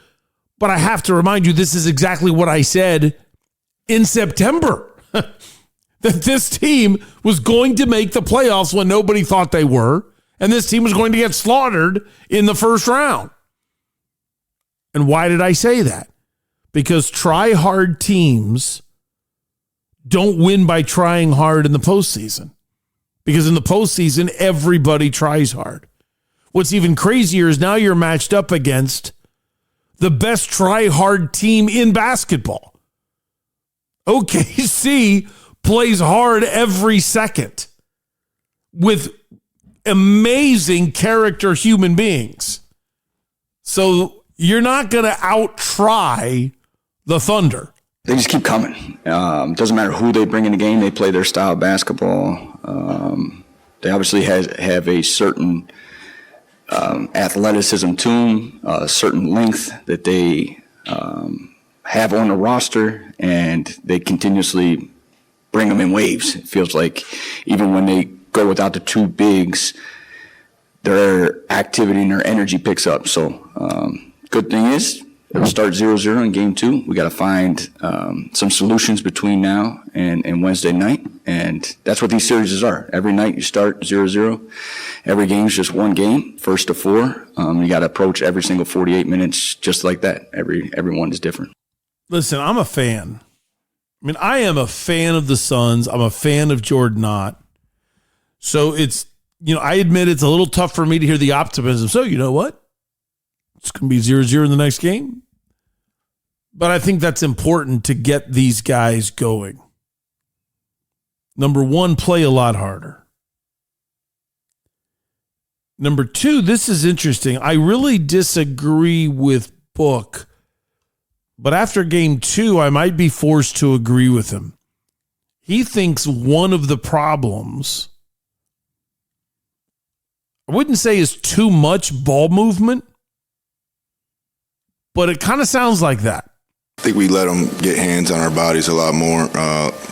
but I have to remind you, this is exactly what I said in September, that this team was going to make the playoffs when nobody thought they were, and this team was going to get slaughtered in the first round. And why did I say that? Because try-hard teams don't win by trying hard in the postseason. Because in the postseason, everybody tries hard. What's even crazier is now you're matched up against the best try-hard team in basketball. OKC plays hard every second with amazing character human beings. So you're not going to out-try the Thunder. They just keep coming. Doesn't matter who they bring in the game. They play their style of basketball. They obviously have a certain athleticism to them, a certain length that they have on the roster, and they continuously bring them in waves. It feels like even when they go without the two bigs, their activity and their energy picks up. So good thing is, it'll start 0-0 in game 2. We got to find some solutions between now and Wednesday night. And that's what these series are. Every night you start 0-0. Every game is just one game, 1st to 4. You got to approach every single 48 minutes just like that. Every one is different. Listen, I'm a fan. I mean, I am a fan of the Suns. I'm a fan of Jordan Knott. So it's, I admit it's a little tough for me to hear the optimism. So you know what? It's going to be 0-0 in the next game. But I think that's important to get these guys going. Number 1, play a lot harder. Number 2, this is interesting. I really disagree with Book, but after game 2, I might be forced to agree with him. He thinks one of the problems I wouldn't say is too much ball movement, but it kind of sounds like that. I think we let them get hands on our bodies a lot more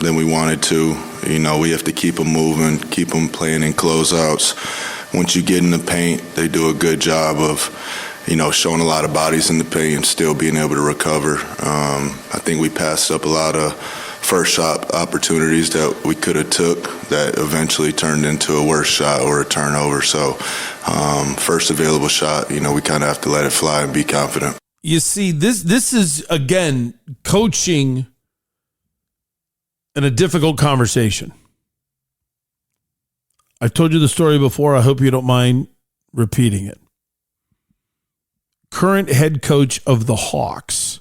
than we wanted to. You know, we have to keep them moving, keep them playing in closeouts. Once you get in the paint, they do a good job of, you know, showing a lot of bodies in the paint and still being able to recover. I think we passed up a lot of first shot opportunities that we could have took that eventually turned into a worse shot or a turnover. So first available shot, you know, we kind of have to let it fly and be confident. You see, this is, again, coaching in a difficult conversation. I've told you the story before. I hope you don't mind repeating it. Current head coach of the Hawks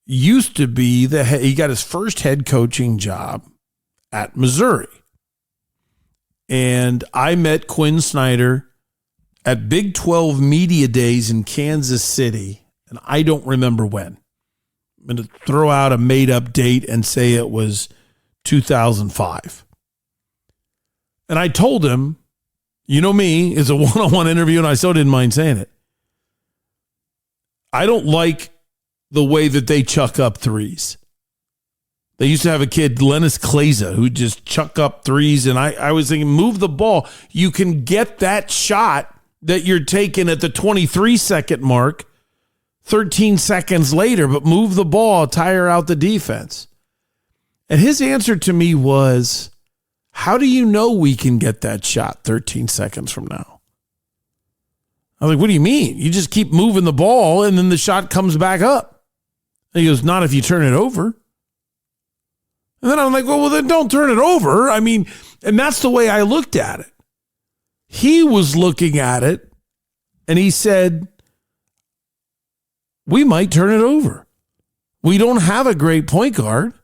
used to be he got his first head coaching job at Missouri. And I met Quinn Snyder at Big 12 Media Days in Kansas City. And I don't remember when. I'm going to throw out a made-up date and say it was 2005. And I told him, you know me, it's a one-on-one interview, and I still didn't mind saying it. I don't like the way that they chuck up threes. They used to have a kid, Lennis Kleza, who just chuck up threes, and I was thinking, move the ball. You can get that shot that you're taking at the 23-second mark 13 seconds later, but move the ball, tire out the defense. And his answer to me was, how do you know we can get that shot 13 seconds from now? I was like, what do you mean? You just keep moving the ball and then the shot comes back up. And he goes, not if you turn it over. And then I'm like, well, then don't turn it over. I mean, and that's the way I looked at it. He was looking at it and he said, we might turn it over. We don't have a great point guard.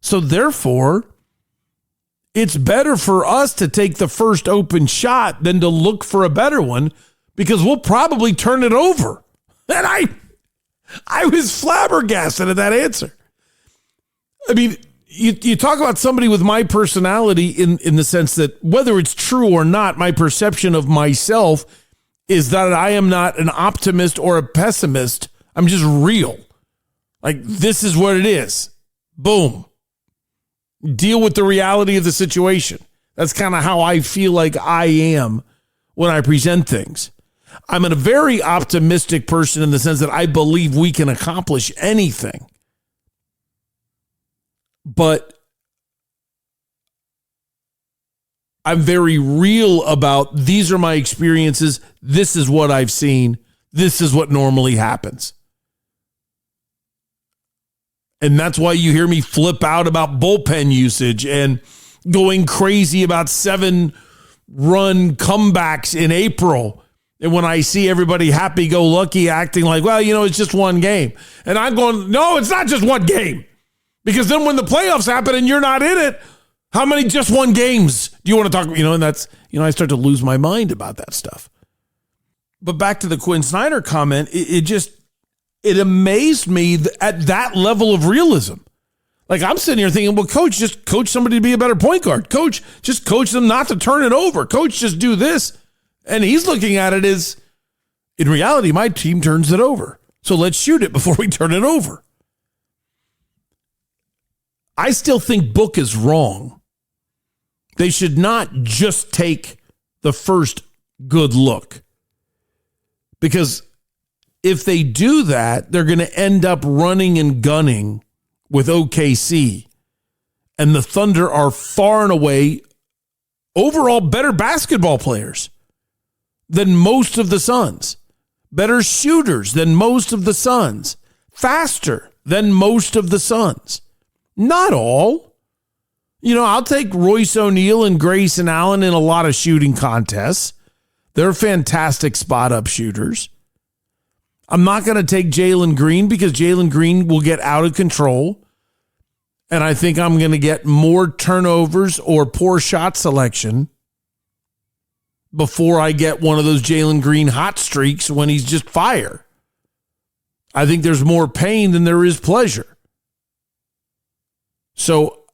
So therefore, it's better for us to take the first open shot than to look for a better one because we'll probably turn it over. And I was flabbergasted at that answer. I mean, you talk about somebody with my personality in the sense that whether it's true or not, my perception of myself is that I am not an optimist or a pessimist. I'm just real. Like, this is what it is. Boom. Deal with the reality of the situation. That's kind of how I feel like I am when I present things. I'm a very optimistic person in the sense that I believe we can accomplish anything. But I'm very real about these are my experiences. This is what I've seen. This is what normally happens. And that's why you hear me flip out about bullpen usage and going crazy about 7-run comebacks in April. And when I see everybody happy-go-lucky acting like, well, you know, it's just one game. And I'm going, no, it's not just one game. Because then when the playoffs happen and you're not in it, how many just one games do you want to talk? You know, and that's, you know, I start to lose my mind about that stuff. But back to the Quinn Snyder comment, it amazed me at that level of realism. Like, I'm sitting here thinking, well, coach, just coach somebody to be a better point guard. Coach, just coach them not to turn it over. Coach, just do this. And he's looking at it as, in reality, my team turns it over. So let's shoot it before we turn it over. I still think Book is wrong. They should not just take the first good look. Because if they do that, they're going to end up running and gunning with OKC. And the Thunder are far and away overall better basketball players than most of the Suns. Better shooters than most of the Suns. Faster than most of the Suns. Not all. You know, I'll take Royce O'Neal and Grayson Allen in a lot of shooting contests. They're fantastic spot-up shooters. I'm not going to take Jalen Green because Jalen Green will get out of control. And I think I'm going to get more turnovers or poor shot selection before I get one of those Jalen Green hot streaks when he's just fire. I think there's more pain than there is pleasure. So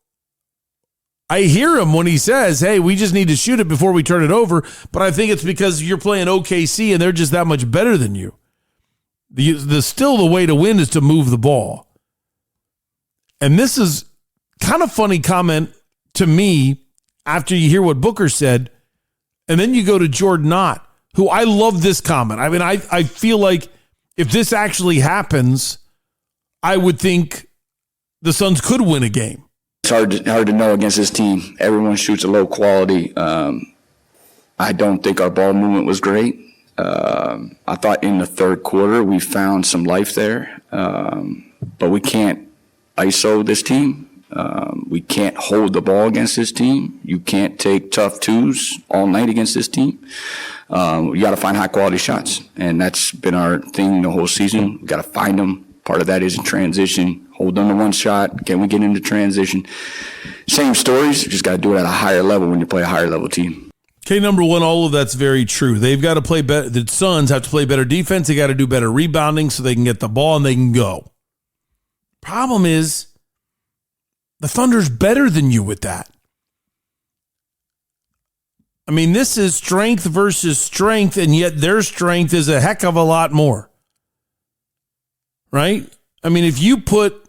I hear him when he says, hey, we just need to shoot it before we turn it over. But I think it's because you're playing OKC and they're just that much better than you. Still the way to win is to move the ball. And this is kind of funny comment to me after you hear what Booker said. And then you go to Jordan Ott, who I love this comment. I mean, I feel like if this actually happens, I would think the Suns could win a game. It's hard to know against this team. Everyone shoots a low quality. I don't think our ball movement was great. I thought in the third quarter we found some life there, but we can't ISO this team. We can't hold the ball against this team. You can't take tough twos all night against this team. You got to find high quality shots, and that's been our thing the whole season. We got to find them. Part of that is in transition. Hold on to one shot. Can we get into transition? Same stories. You just got to do it at a higher level when you play a higher level team. Okay, number one, all of that's very true. They've got to play better. The Suns have to play better defense. They got to do better rebounding so they can get the ball and they can go. Problem is, the Thunder's better than you with that. I mean, this is strength versus strength, and yet their strength is a heck of a lot more. Right? I mean, if you put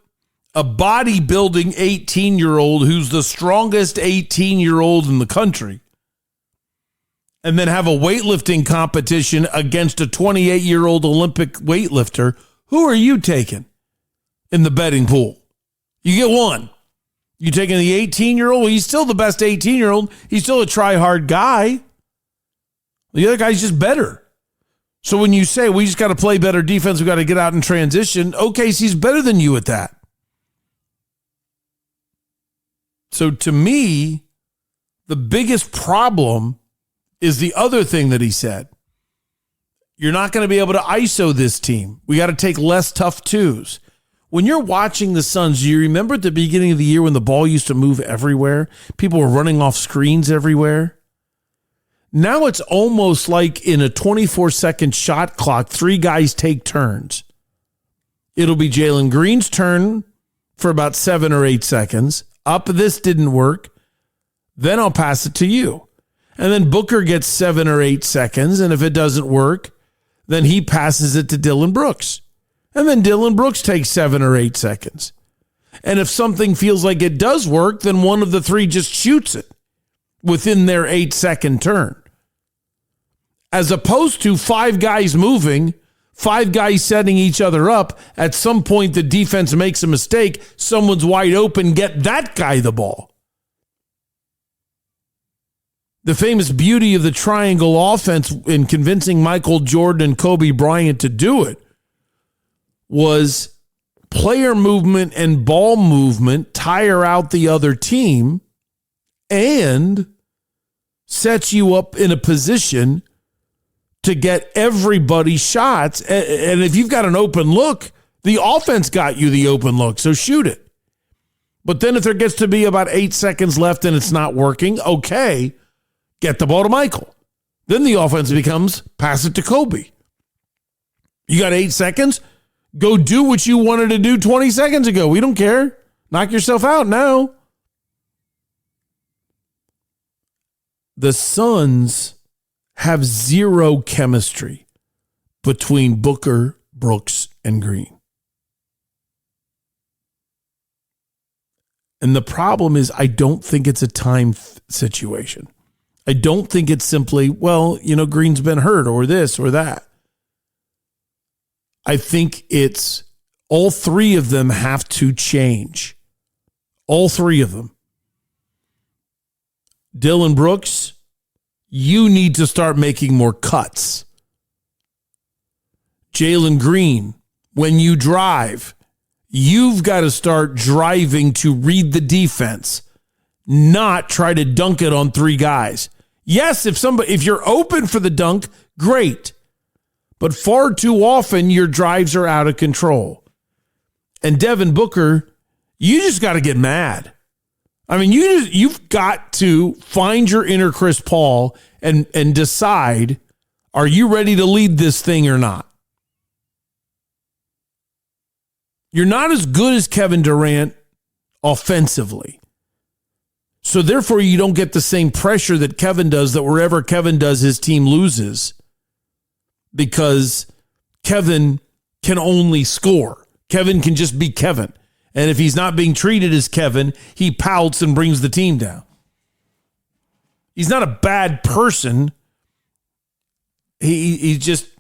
a bodybuilding 18-year-old who's the strongest 18-year-old in the country and then have a weightlifting competition against a 28-year-old Olympic weightlifter, who are you taking in the betting pool? You get one. You taking the 18-year-old? Well, he's still the best 18-year-old. He's still a try-hard guy. The other guy's just better. So when you say we just got to play better defense, we got to get out in transition, OKC's better than you at that. So to me, the biggest problem is the other thing that he said. You're not going to be able to ISO this team. We got to take less tough twos. When you're watching the Suns, do you remember at the beginning of the year when the ball used to move everywhere? People were running off screens everywhere. Now it's almost like in a 24-second shot clock, 3 guys take turns. It'll be Jalen Green's turn for about 7 or 8 seconds. This didn't work. Then I'll pass it to you. And then Booker gets 7 or 8 seconds, and if it doesn't work, then he passes it to Dillon Brooks. And then Dillon Brooks takes 7 or 8 seconds. And if something feels like it does work, then one of the 3 just shoots it within their 8-second turn. As opposed to 5 guys moving, 5 guys setting each other up. At some point, the defense makes a mistake. Someone's wide open. Get that guy the ball. The famous beauty of the triangle offense in convincing Michael Jordan and Kobe Bryant to do it was player movement and ball movement tire out the other team and sets you up in a position to get everybody shots. And if you've got an open look, the offense got you the open look, so shoot it. But then if there gets to be about 8 seconds left and it's not working, okay, get the ball to Michael. Then the offense becomes pass it to Kobe. You got 8 seconds? Go do what you wanted to do 20 seconds ago. We don't care. Knock yourself out now. The Suns have zero chemistry between Booker, Brooks, and Green. And the problem is I don't think it's a time situation. I don't think it's simply, well, Green's been hurt or this or that. I think it's all 3 of them have to change. All 3 of them. Dillon Brooks, you need to start making more cuts. Jalen Green, when you drive, you've got to start driving to read the defense, not try to dunk it on 3 guys. Yes, if you're open for the dunk, great. But far too often, your drives are out of control. And Devin Booker, you just got to get mad. I mean, you've got to find your inner Chris Paul and decide, are you ready to lead this thing or not? You're not as good as Kevin Durant offensively. So therefore, you don't get the same pressure that Kevin does, that wherever Kevin does, his team loses, because Kevin can only score. Kevin can just be Kevin. And if he's not being treated as Kevin, he pouts and brings the team down. He's not a bad person. He's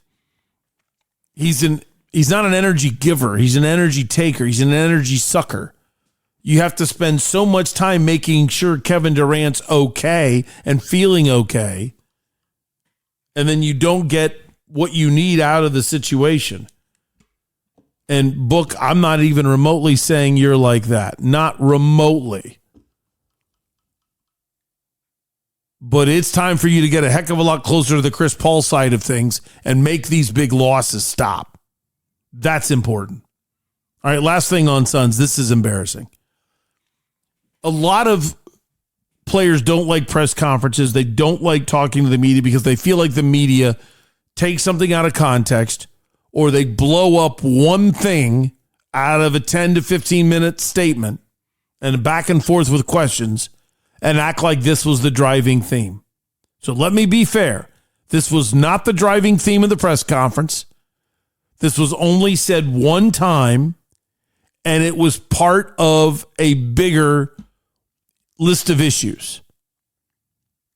not an energy giver. He's an energy taker. He's an energy sucker. You have to spend so much time making sure Kevin Durant's okay and feeling okay, and then you don't get what you need out of the situation. And Book, I'm not even remotely saying you're like that. Not remotely. But it's time for you to get a heck of a lot closer to the Chris Paul side of things and make these big losses stop. That's important. All right, last thing on Suns. This is embarrassing. A lot of players don't like press conferences. They don't like talking to the media because they feel like the media takes something out of context, or they blow up one thing out of a 10 to 15 minute statement and back and forth with questions and act like this was the driving theme. So let me be fair. This was not the driving theme of the press conference. This was only said one time, and it was part of a bigger list of issues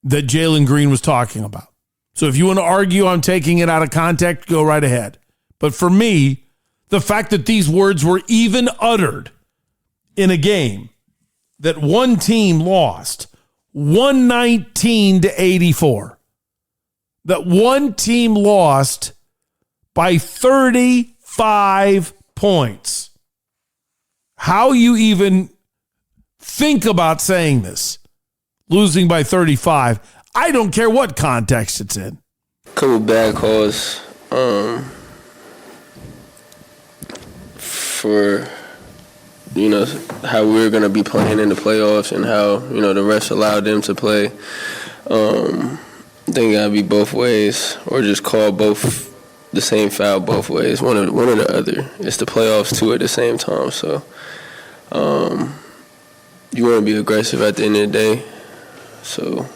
that Jalen Green was talking about. So if you want to argue I'm taking it out of context, go right ahead. But for me, the fact that these words were even uttered in a game that one team lost 119-84, that one team lost by 35 points. How you even think about saying this, losing by 35, I don't care what context it's in. Couple bad calls for, how we were going to be playing in the playoffs and how, the refs allowed them to play. I think it got to be both ways, or just call both the same foul both ways, one or the other. It's the playoffs too at the same time, so you want to be aggressive at the end of the day. So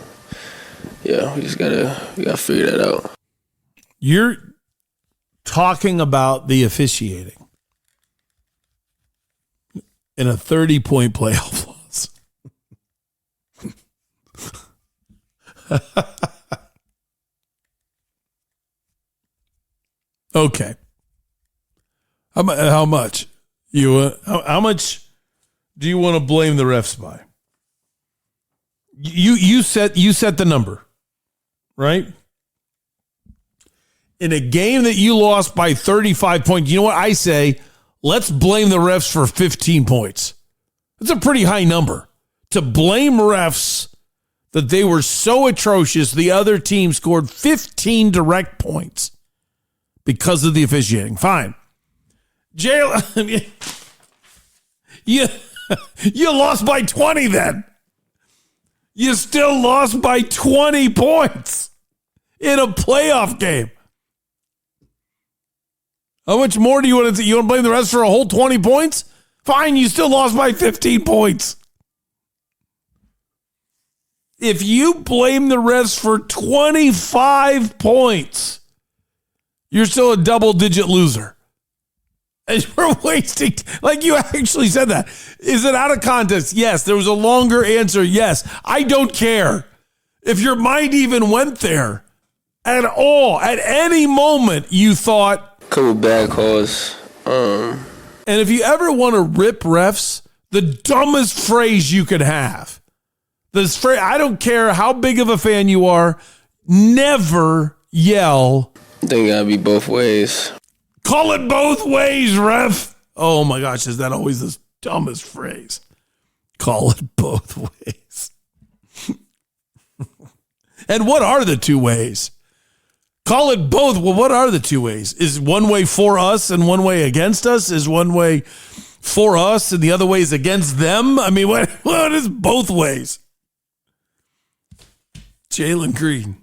yeah, we gotta figure that out. You're talking about the officiating in a 30-point playoff loss. Okay. How much? How much do you want to blame the refs by? You set the number, right? In a game that you lost by 35 points, you know what I say? Let's blame the refs for 15 points. That's a pretty high number. To blame refs that they were so atrocious, the other team scored 15 direct points because of the officiating. Fine. Jalen, you lost by 20 then. You still lost by 20 points in a playoff game. How much more do you want to? You want to blame the refs for a whole 20 points? Fine, you still lost by 15 points. If you blame the refs for 25 points, you're still a double-digit loser. And you're wasting, like you actually said that. Is it out of context? Yes. There was a longer answer. Yes. I don't care. If your mind even went there at all, at any moment, you thought. Couple bad calls. And if you ever want to rip refs, the dumbest phrase you could have. This phrase, I don't care how big of a fan you are, never yell. I think it gotta be both ways. Call it both ways, ref. Oh my gosh, is that always the dumbest phrase? Call it both ways. And what are the two ways? Call it both. Well, what are the two ways? Is one way for us and one way against us? Is one way for us and the other way is against them? I mean, what is both ways? Jalen Green.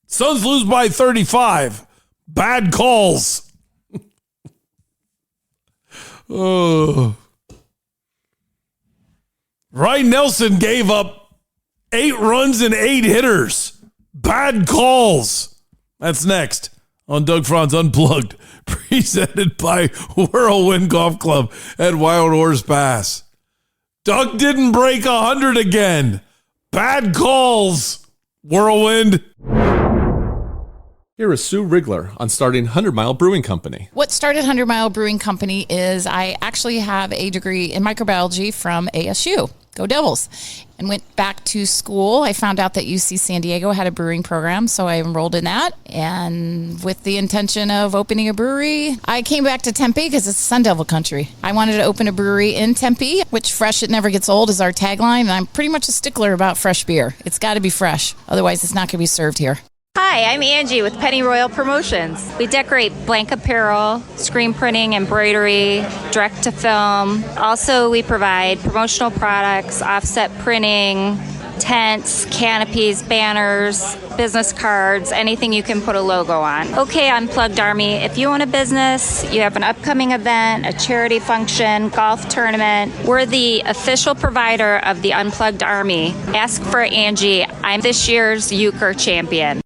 Suns lose by 35. Bad calls. Oh. Right. Ryan Nelson gave up 8 runs and 8 hitters. Bad calls. That's next on Doug Franz Unplugged, presented by Whirlwind Golf Club at Wild Horse Pass. Doug didn't break 100 again. Bad calls, Whirlwind. Here is Sue Rigler on starting 100 Mile Brewing Company. What started 100 Mile Brewing Company is I actually have a degree in microbiology from ASU. Go Devils. And went back to school. I found out that UC San Diego had a brewing program, so I enrolled in that. And with the intention of opening a brewery, I came back to Tempe because it's Sun Devil country. I wanted to open a brewery in Tempe, which fresh, it never gets old is our tagline. And I'm pretty much a stickler about fresh beer. It's got to be fresh. Otherwise, it's not going to be served here. Hi, I'm Angie with Penny Royal Promotions. We decorate blank apparel, screen printing, embroidery, direct to film. Also, we provide promotional products, offset printing, tents, canopies, banners, business cards, anything you can put a logo on. Okay, Unplugged Army, if you own a business, you have an upcoming event, a charity function, golf tournament, we're the official provider of the Unplugged Army. Ask for Angie. I'm this year's Euchre champion.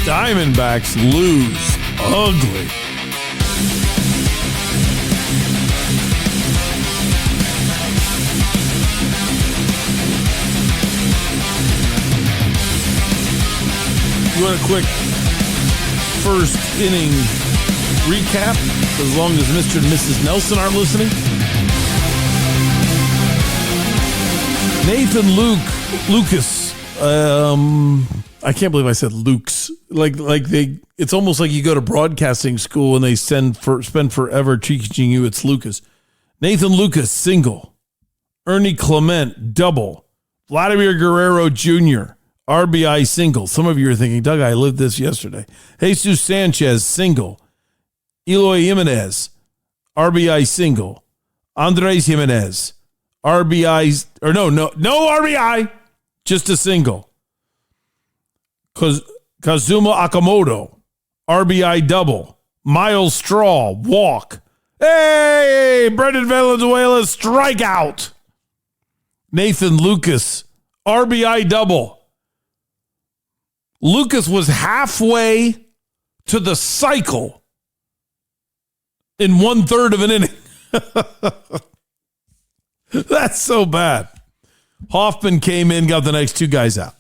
Diamondbacks lose ugly. You want a quick first inning recap, as long as Mr. and Mrs. Nelson aren't listening? Nathan Lucas. I can't believe I said Luke's. It's almost like you go to broadcasting school and they spend forever teaching you it's Lucas. Nathan Lucas, single. Ernie Clement, double. Vladimir Guerrero Jr., RBI, single. Some of you are thinking, Doug, I lived this yesterday. Jesus Sanchez, single. Eloy Jimenez, RBI, single. Andres Jimenez, RBI, or no RBI, just a single. Kazuma Akamoto, RBI double. Miles Straw, walk. Hey, Brendan Valenzuela, strikeout. Nathan Lucas, RBI double. Lucas was halfway to the cycle in 1/3 of an inning. That's so bad. Hoffman came in, got the next 2 guys out.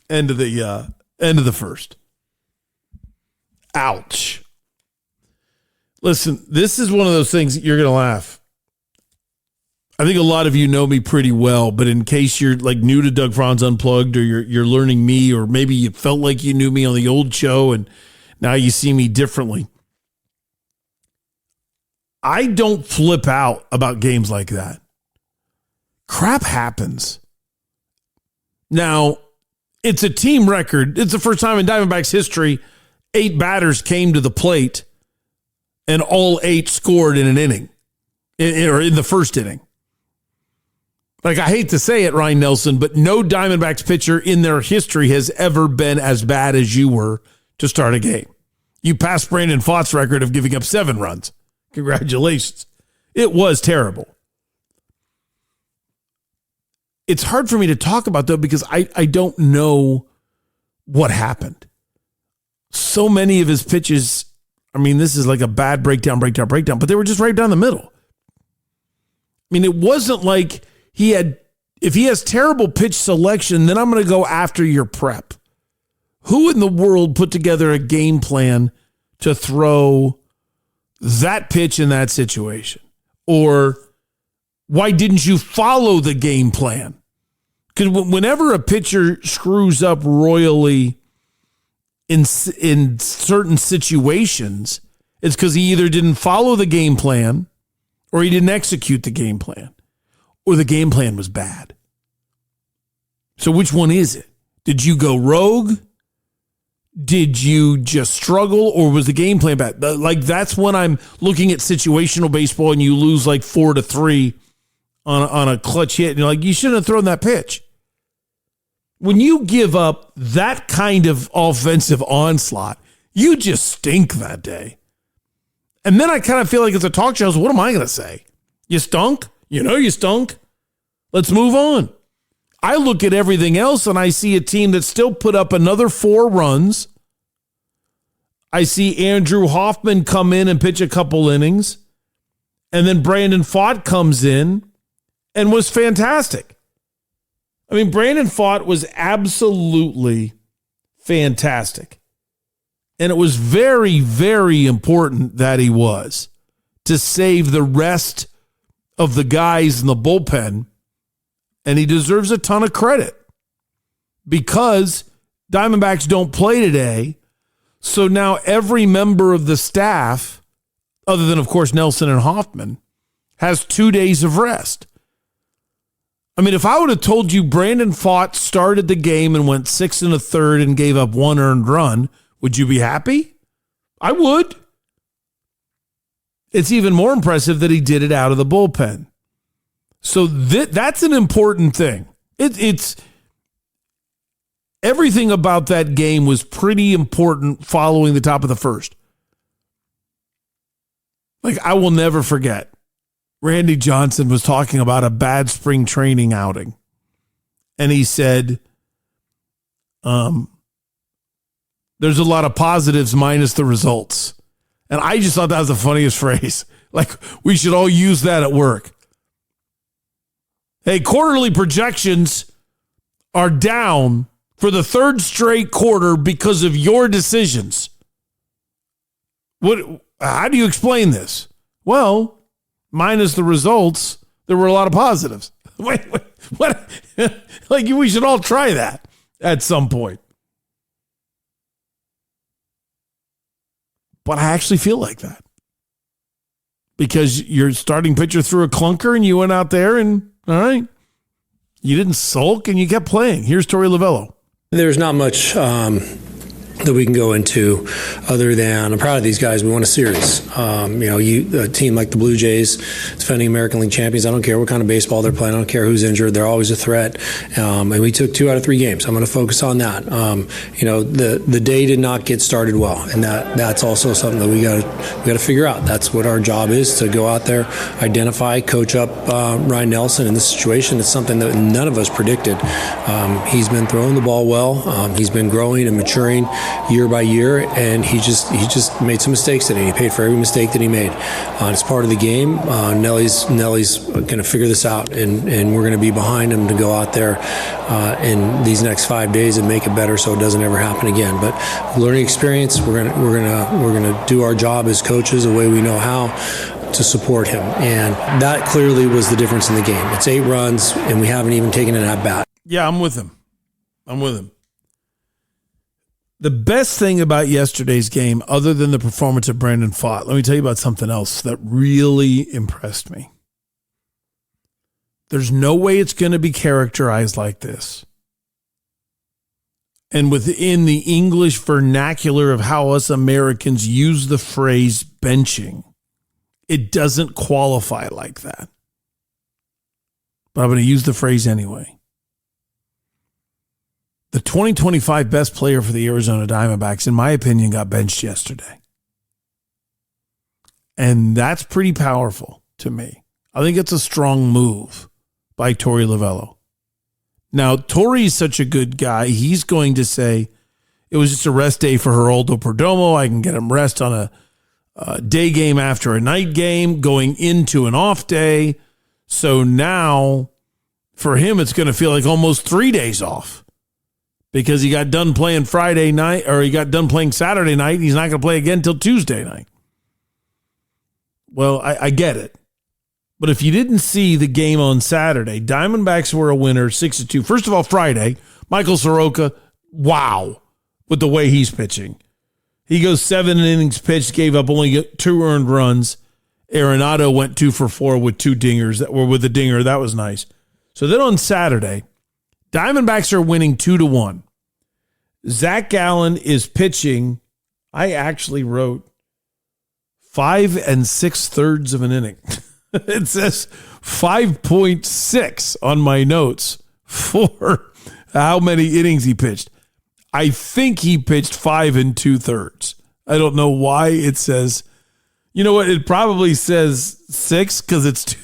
End of the first. Ouch. Listen, this is one of those things that you're going to laugh. I think a lot of you know me pretty well, but in case you're like new to Doug Franz Unplugged, or you're learning me, or maybe you felt like you knew me on the old show and now you see me differently. I don't flip out about games like that. Crap happens. Now, it's a team record. It's the first time in Diamondbacks history 8 batters came to the plate and all 8 scored in an inning, or in the first inning. Like, I hate to say it, Ryan Nelson, but no Diamondbacks pitcher in their history has ever been as bad as you were to start a game. You passed Brandon Pfaadt's record of giving up 7 runs. Congratulations. It was terrible. It's hard for me to talk about, though, because I don't know what happened. So many of his pitches, I mean, this is like a bad breakdown, but they were just right down the middle. I mean, it wasn't like if he has terrible pitch selection, then I'm going to go after your prep. Who in the world put together a game plan to throw that pitch in that situation? Or why didn't you follow the game plan? Because whenever a pitcher screws up royally in certain situations, it's because he either didn't follow the game plan, or he didn't execute the game plan, or the game plan was bad. So which one is it? Did you go rogue? Did you just struggle, or was the game plan bad? Like, that's when I'm looking at situational baseball and you lose like 4-3 on a clutch hit. And you're like, you shouldn't have thrown that pitch. When you give up that kind of offensive onslaught, you just stink that day. And then I kind of feel like it's a talk show. What am I going to say? You stunk? You stunk. Let's move on. I look at everything else and I see a team that still put up another 4 runs. I see Andrew Hoffman come in and pitch a couple innings. And then Brandon Pfaadt comes in and was fantastic. I mean, Brandon Pfaadt was absolutely fantastic. And it was very, very important that he was to save the rest of the guys in the bullpen. And he deserves a ton of credit because Diamondbacks don't play today. So now every member of the staff, other than, of course, Nelson and Hoffman, has 2 days of rest. I mean, if I would have told you Brandon Pfaadt started the game and went 6 1/3 and gave up 1 earned run, would you be happy? I would. It's even more impressive that he did it out of the bullpen. So that's an important thing. It's everything about that game was pretty important following the top of the first. Like, I will never forget. Randy Johnson was talking about a bad spring training outing. And he said, there's a lot of positives minus the results. And I just thought that was the funniest phrase. Like, we should all use that at work. Hey, quarterly projections are down for the 3rd straight quarter because of your decisions. How do you explain this? Well, minus the results, there were a lot of positives. Wait, what? Like, we should all try that at some point. But I actually feel like that. Because your starting pitcher threw a clunker and you went out there and, all right, you didn't sulk and you kept playing. Here's Torey Lovello. There's not much that we can go into other than I'm proud of these guys. We won a series. A team like the Blue Jays, defending American League champions, I don't care what kind of baseball they're playing. I don't care who's injured. They're always a threat. And we took 2 out of 3 games. I'm going to focus on that. The day did not get started well. And that's also something that we got to figure out. That's what our job is, to go out there, identify, coach up Ryan Nelson in this situation. It's something that none of us predicted. He's been throwing the ball well. He's been growing and maturing year by year, and he just made some mistakes today. He paid for every mistake that he made. It's part of the game. Nelly's going to figure this out, and we're going to be behind him to go out there in these next 5 days and make it better so it doesn't ever happen again. But learning experience, we're gonna do our job as coaches the way we know how to support him, and that clearly was the difference in the game. It's 8 runs, and we haven't even taken an at bat. Yeah, I'm with him. The best thing about yesterday's game, other than the performance of Brandon Pfaadt, let me tell you about something else that really impressed me. There's no way it's going to be characterized like this. And within the English vernacular of how us Americans use the phrase benching, it doesn't qualify like that. But I'm going to use the phrase anyway. The 2025 best player for the Arizona Diamondbacks, in my opinion, got benched yesterday. And that's pretty powerful to me. I think it's a strong move by Torey Lovello. Now, Torey is such a good guy. He's going to say, it was just a rest day for Geraldo Perdomo. I can get him rest on a day game after a night game, going into an off day. So now, for him, it's going to feel like almost 3 days off. Because he got done playing Friday night, or he got done playing Saturday night, and he's not going to play again until Tuesday night. Well, I get it. But if you didn't see the game on Saturday, Diamondbacks were a winner 6-2. First of all, Friday, Michael Soroka, wow, with the way he's pitching. He goes 7 innings pitched, gave up only 2 earned runs. Arenado went 2 for 4 with 2 dingers that were with a dinger. That was nice. So then on Saturday, Diamondbacks are winning 2-1. Zach Gallen is pitching. I actually wrote 5 6/3 of an inning. It says 5.6 on my notes for how many innings he pitched. I think he pitched 5 2/3. I don't know why it says, you know what? It probably says 6 because it's two.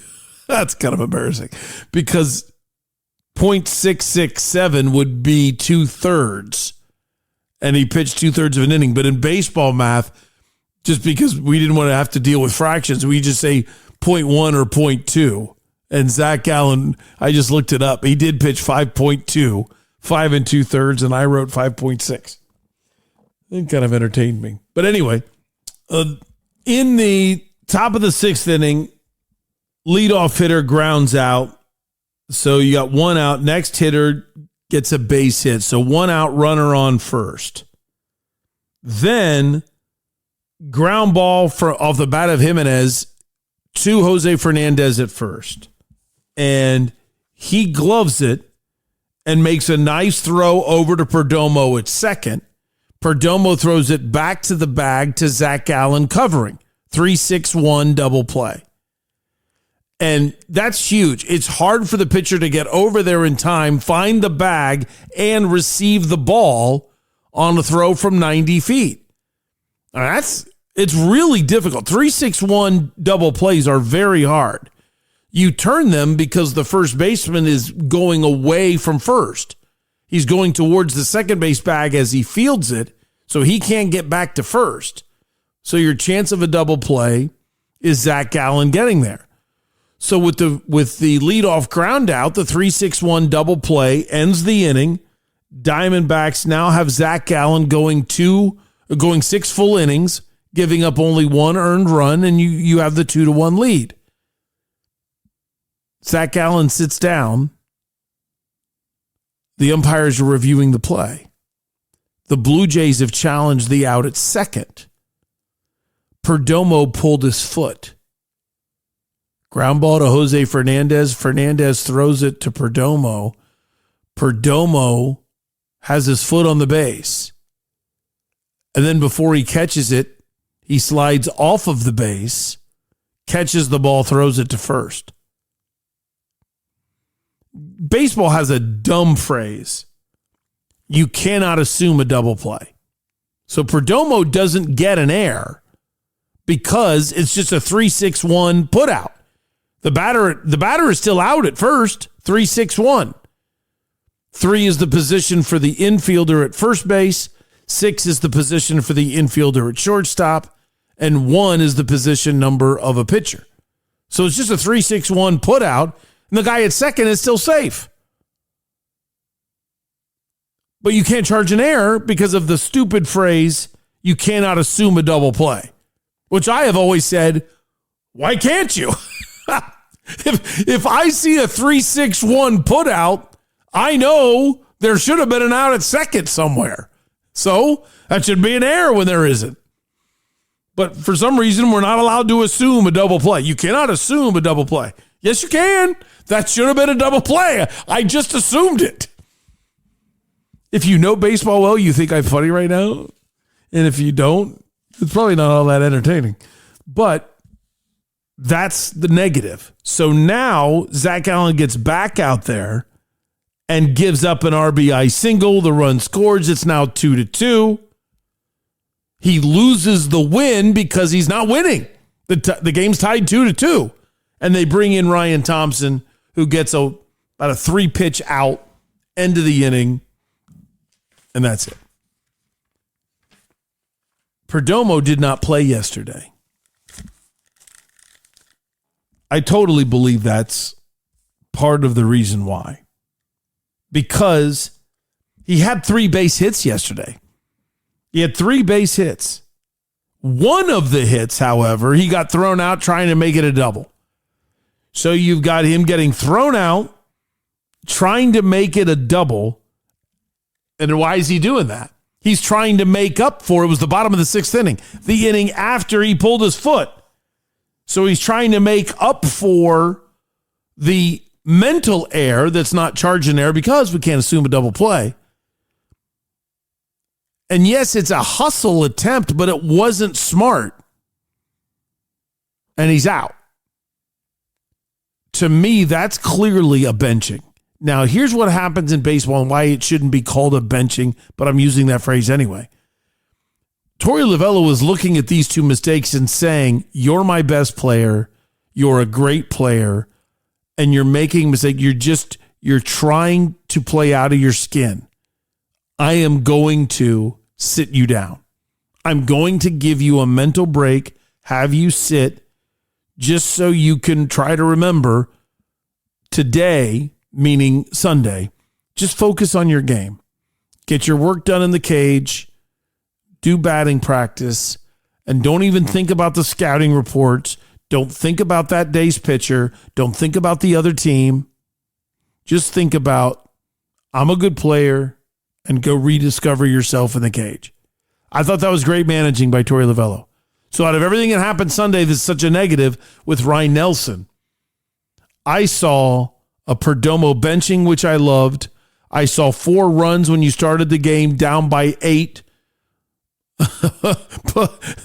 That's kind of embarrassing because 0.667 would be 2/3. And he pitched 2/3 of an inning. But in baseball math, just because we didn't want to have to deal with fractions, we just say 0.1 or 0.2. And Zach Gallen, I just looked it up. He did pitch 5.2, 5 2/3, and I wrote 5.6. It kind of entertained me. But anyway, in the top of the 6th inning, leadoff hitter grounds out. So you got 1 out. Next hitter gets a base hit. So 1 out, runner on first. Then ground ball off the bat of Jimenez to Jose Fernandez at first. And he gloves it and makes a nice throw over to Perdomo at second. Perdomo throws it back to the bag to Zach Gallen covering. 3-6-1 double play. And that's huge. It's hard for the pitcher to get over there in time, find the bag, and receive the ball on a throw from 90 feet. It's really difficult. 3-6-1 double plays are very hard. You turn them because the first baseman is going away from first. He's going towards the second base bag as he fields it, so he can't get back to first. So your chance of a double play is Zach Gallen getting there. So with the leadoff ground out, the 3-6-1 double play ends the inning. Diamondbacks now have Zach Gallen going 6 full innings, giving up only 1 earned run, and you have the 2-1 lead. Zach Gallen sits down. The umpires are reviewing the play. The Blue Jays have challenged the out at second. Perdomo pulled his foot. Ground ball to Jose Fernandez. Fernandez throws it to Perdomo. Perdomo has his foot on the base. And then before he catches it, he slides off of the base, catches the ball, throws it to first. Baseball has a dumb phrase. You cannot assume a double play. So Perdomo doesn't get an error because it's just a 3-6-1 put out. The batter is still out at first, 3-6-1. 3 is the position for the infielder at first base. 6 is the position for the infielder at shortstop. And 1 is the position number of a pitcher. So it's just a 3-6-1 put out, and the guy at second is still safe. But you can't charge an error because of the stupid phrase, you cannot assume a double play, which I have always said, why can't you? If I see a 3-6-1 put out, I know there should have been an out at second somewhere. So that should be an error when there isn't. But for some reason, we're not allowed to assume a double play. You cannot assume a double play. Yes, you can. That should have been a double play. I just assumed it. If you know baseball well, you think I'm funny right now. And if you don't, it's probably not all that entertaining. But that's the negative. So now Zach Gallen gets back out there and gives up an RBI single. The run scores. It's now 2-2. He loses the win because he's not winning. The game's tied 2-2. And they bring in Ryan Thompson, who gets about a 3-pitch out, end of the inning, and that's it. Perdomo did not play yesterday. I totally believe that's part of the reason why. Because he had 3 base hits yesterday. He had 3 base hits. One of the hits, however, he got thrown out trying to make it a double. So you've got him getting thrown out, trying to make it a double. And why is he doing that? He's trying to make up for it. Was the bottom of the 6th inning, the inning after he pulled his foot. So he's trying to make up for the mental error that's not charging error because we can't assume a double play. And yes, it's a hustle attempt, but it wasn't smart. And he's out. To me, that's clearly a benching. Now, here's what happens in baseball and why it shouldn't be called a benching, but I'm using that phrase anyway. Torey Lovullo was looking at these two mistakes and saying, you're my best player, you're a great player, and you're making a mistake. You're trying to play out of your skin. I am going to sit you down. I'm going to give you a mental break, have you sit, just so you can try to remember today, meaning Sunday, just focus on your game. Get your work done in the cage, do batting practice, and don't even think about the scouting reports. Don't think about that day's pitcher. Don't think about the other team. Just think about, I'm a good player, and go rediscover yourself in the cage. I thought that was great managing by Torey Lovullo. So out of everything that happened Sunday that's such a negative with Ryan Nelson, I saw a Perdomo benching, which I loved. I saw 4 runs when you started the game, down by 8.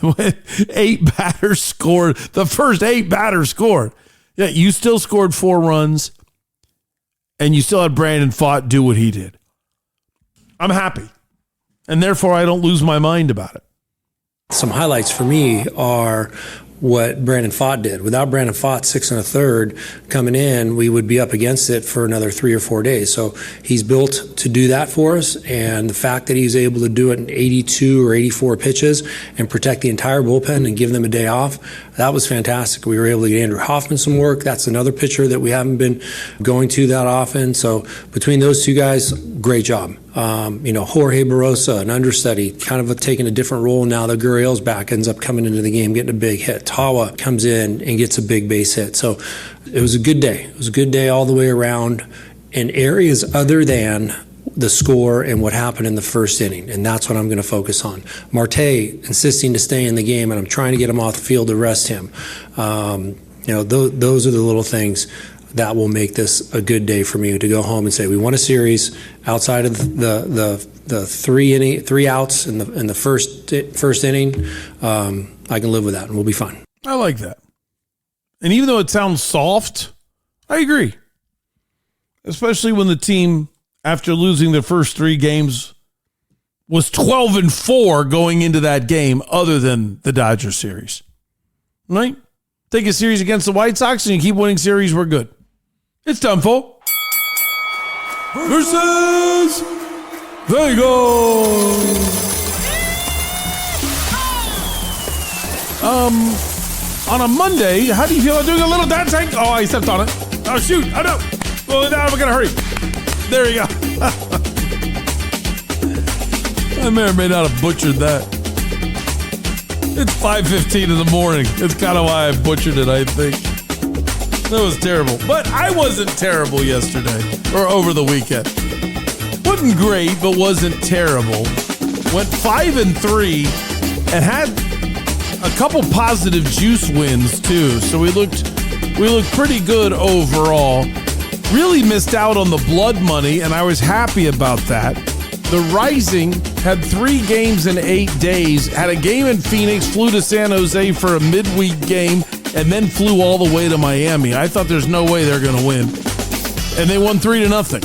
When 8 batters scored, the first 8 batters scored. Yeah, you still scored 4 runs, and you still had Brandon Pfaadt do what he did. I'm happy, and therefore I don't lose my mind about it. Some highlights for me are what Brandon Pfaadt did. Without Brandon Pfaadt 6 1/3 coming in, we would be up against it for another 3 or 4 days. So he's built to do that for us, and the fact that he's able to do it in 82 or 84 pitches and protect the entire bullpen and give them a day off, that was fantastic. We were able to get Andrew Hoffman some work. That's another pitcher that we haven't been going to that often. So between those two guys, great job. Jorge Barrosa, an understudy, kind of taking a different role now that Gurriel's back, ends up coming into the game, getting a big hit. Tawa comes in and gets a big base hit. So it was a good day. It was a good day all the way around in areas other than the score and what happened in the first inning, and that's what I'm going to focus on. Marte insisting to stay in the game, and I'm trying to get him off the field to rest him. Those are the little things that will make this a good day for me to go home and say we won a series outside of the 3 outs in the first inning. I can live with that, and we'll be fine. I like that. And even though it sounds soft, I agree. Especially when the team, after losing the first 3 games, was 12-4 going into that game, other than the Dodgers series. Right? Take a series against the White Sox and you keep winning series, we're good. It's done, folks. Versus Vegas. On a Monday, how do you feel about doing a little dancing? Oh, I stepped on it. Oh, shoot. Oh, no. Well, now we're going to hurry. There you go. I may or may not have butchered that. It's 5:15 in the morning. That's kind of why I butchered it, I think. That was terrible. But I wasn't terrible yesterday or over the weekend. Wasn't great, but wasn't terrible. Went 5-3 and had a couple positive juice wins too. So we looked pretty good overall. Really missed out on the blood money, and I was happy about that. The Rising had 3 games in 8 days, had a game in Phoenix, flew to San Jose for a midweek game, and then flew all the way to Miami. I thought there's no way they're going to win. And they won 3-0.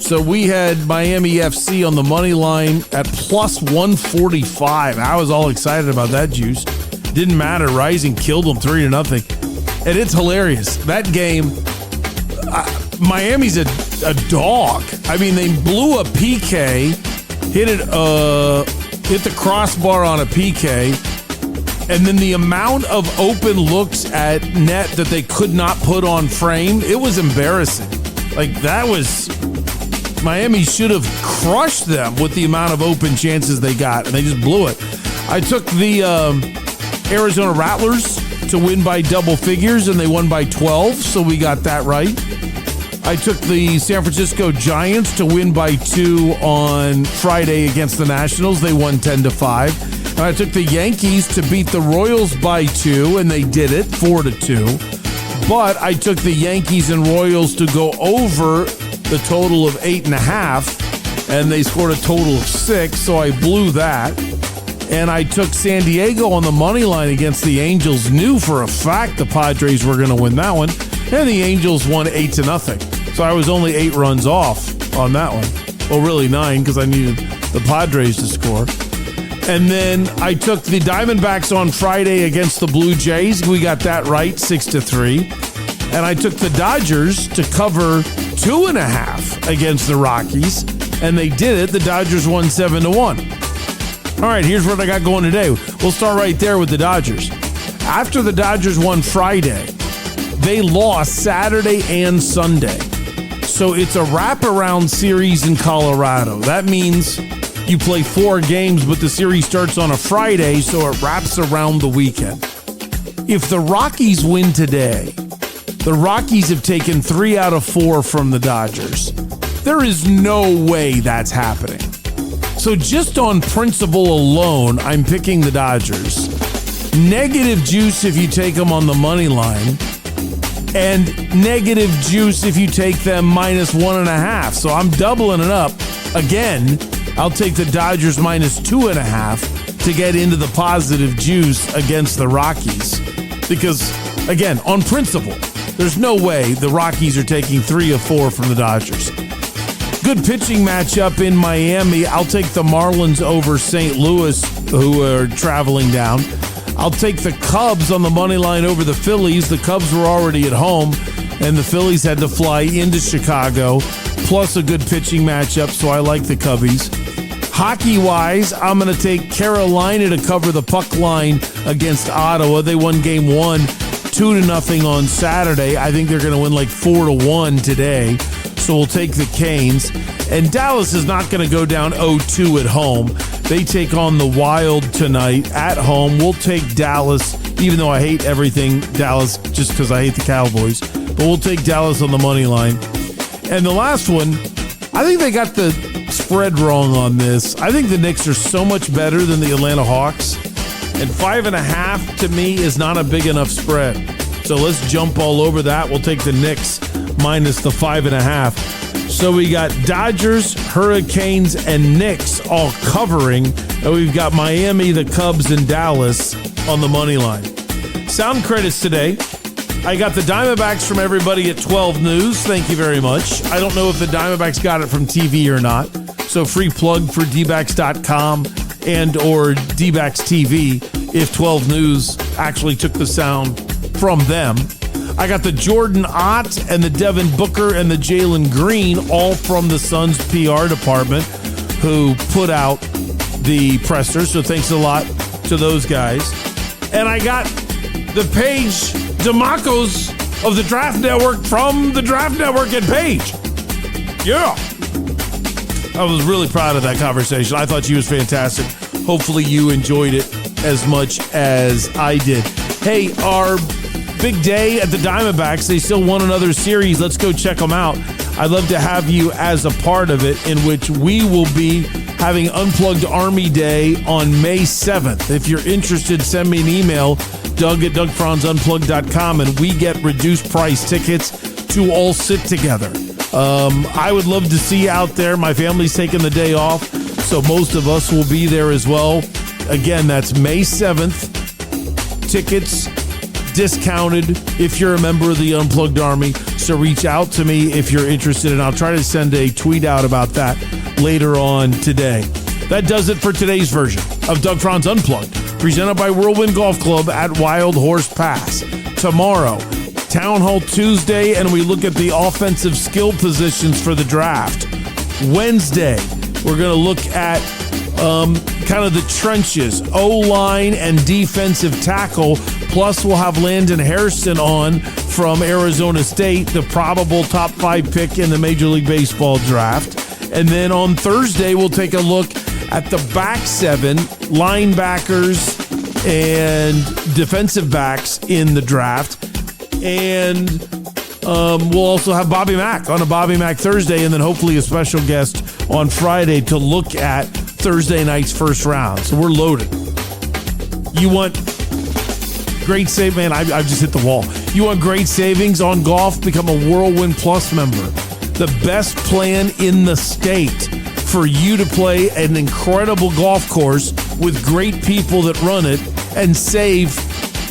So we had Miami FC on the money line at plus 145. I was all excited about that juice. Didn't matter. Rising killed them 3-0. And it's hilarious. That game, Miami's a dog. I mean, they blew a PK, hit the crossbar on a PK, and then the amount of open looks at net that they could not put on frame, it was embarrassing. Like, that was, Miami should have crushed them with the amount of open chances they got, and they just blew it. I took the Arizona Rattlers to win by double figures, and they won by 12, so we got that right. I took the San Francisco Giants to win by 2 on Friday against the Nationals. They won 10-5. And I took the Yankees to beat the Royals by 2, and they did it, 4-2. But I took the Yankees and Royals to go over the total of 8.5, and they scored a total of 6, so I blew that. And I took San Diego on the money line against the Angels. Knew for a fact the Padres were going to win that one, and the Angels won 8-0. So I was only 8 runs off on that one. Well, really 9 because I needed the Padres to score. And then I took the Diamondbacks on Friday against the Blue Jays. We got that right, 6-3. And I took the Dodgers to cover 2.5 against the Rockies, and they did it. The Dodgers won 7-1. All right, here's what I got going today. We'll start right there with the Dodgers. After the Dodgers won Friday, they lost Saturday and Sunday. So it's a wraparound series in Colorado. That means you play 4 games, but the series starts on a Friday, so it wraps around the weekend. If the Rockies win today, the Rockies have taken 3 out of 4 from the Dodgers. There is no way that's happening. So just on principle alone, I'm picking the Dodgers. Negative juice if you take them on the money line, and negative juice if you take them -1.5. So I'm doubling it up. Again, I'll take the Dodgers -2.5 to get into the positive juice against the Rockies. Because, again, on principle, there's no way the Rockies are taking 3 of 4 from the Dodgers. Good pitching matchup in Miami. I'll take the Marlins over St. Louis, who are traveling down. I'll take the Cubs on the money line over the Phillies. The Cubs were already at home, and the Phillies had to fly into Chicago, plus a good pitching matchup, so I like the Cubbies. Hockey-wise, I'm going to take Carolina to cover the puck line against Ottawa. They won Game 1, 2-0 on Saturday. I think they're going to win like 4-1 today. So we'll take the Canes. And Dallas is not going to go down 0-2 at home. They take on the Wild tonight at home. We'll take Dallas, even though I hate everything Dallas just because I hate the Cowboys. But we'll take Dallas on the money line. And the last one, I think they got the spread wrong on this. I think the Knicks are so much better than the Atlanta Hawks. And 5.5 to me is not a big enough spread. So let's jump all over that. We'll take the Knicks minus the 5.5. So we got Dodgers, Hurricanes, and Knicks all covering. And we've got Miami, the Cubs, and Dallas on the money line. Sound credits today. I got the Diamondbacks from everybody at 12 News. Thank you very much. I don't know if the Diamondbacks got it from TV or not. So free plug for DBACKS.com and or DBACKS TV if 12 News actually took the sound from them. I got the Jordan Ott and the Devin Booker and the Jalen Green, all from the Suns PR department, who put out the presser. So thanks a lot to those guys. And I got the Paige Dimakos of the Draft Network from the Draft Network at Paige. Yeah. I was really proud of that conversation. I thought she was fantastic. Hopefully you enjoyed it as much as I did. Hey, our big day at the Diamondbacks. They still won another series. Let's go check them out. I'd love to have you as a part of it, in which we will be having Unplugged Army Day on May 7th. If you're interested, send me an email, Doug@DougFranzUnplugged.com, and we get reduced price tickets to all sit together. I would love to see you out there. My family's taking the day off, so most of us will be there as well. Again, that's May 7th. Tickets discounted if you're a member of the Unplugged Army. So reach out to me if you're interested, and I'll try to send a tweet out about that later on today. That does it for today's version of Doug Franz Unplugged, presented by Whirlwind Golf Club at Wild Horse Pass. Tomorrow, Town Hall Tuesday, and we look at the offensive skill positions for the draft. Wednesday, we're going to look at kind of the trenches, O-line and defensive tackle. Plus, we'll have Landon Harrison on from Arizona State, the probable top 5 pick in the Major League Baseball draft. And then on Thursday, we'll take a look at the back 7, linebackers and defensive backs in the draft. And we'll also have Bobby Mack on a Bobby Mack Thursday, and then hopefully a special guest on Friday to look at Thursday night's first round. So we're loaded. You want great save, man, I've just hit the wall. You want great savings on golf? Become a Whirlwind Plus member. The best plan in the state for you to play an incredible golf course with great people that run it and save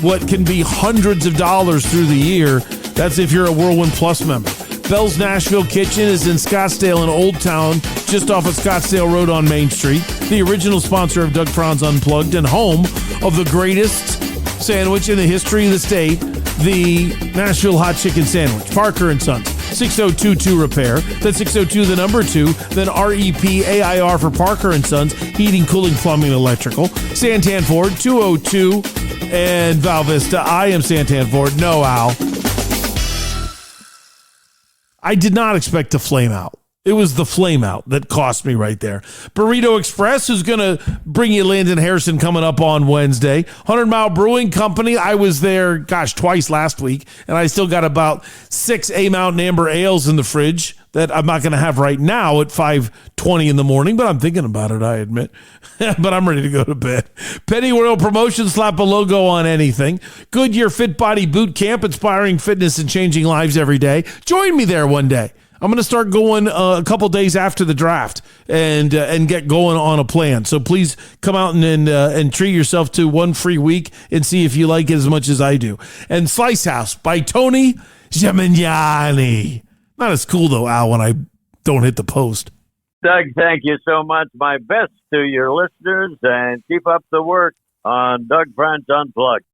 what can be hundreds of dollars through the year. That's if you're a Whirlwind Plus member. Bell's Nashville Kitchen is in Scottsdale in Old Town, just off of Scottsdale Road on Main Street. The original sponsor of Doug Franz Unplugged and home of the greatest sandwich in the history of the state, the Nashville Hot Chicken Sandwich. Parker & Sons, 6022 Repair. That's 602 the number 2. Then REPAIR for Parker & Sons, Heating, Cooling, Plumbing, Electrical. Santan Ford, 202 and Val Vista. I am Santan Ford. No, Al. I did not expect to flame out. It was the flame out that cost me right there. Burrito Express is going to bring you Landon Harrison coming up on Wednesday. 100 Mile Brewing Company. I was there, twice last week, and I still got about 6 A Mountain Amber Ales in the fridge that I'm not going to have right now at 5:20 in the morning, but I'm thinking about it, I admit. But I'm ready to go to bed. Penny Royal Promotions, slap a logo on anything. Goodyear Fit Body Boot Camp, inspiring fitness and changing lives every day. Join me there one day. I'm going to start going a couple days after the draft and get going on a plan. So please come out and treat yourself to one free week and see if you like it as much as I do. And Slice House by Tony Gemignani. Not as cool, though, Al, when I don't hit the post. Doug, thank you so much. My best to your listeners, and keep up the work on Doug Franz Unplugged.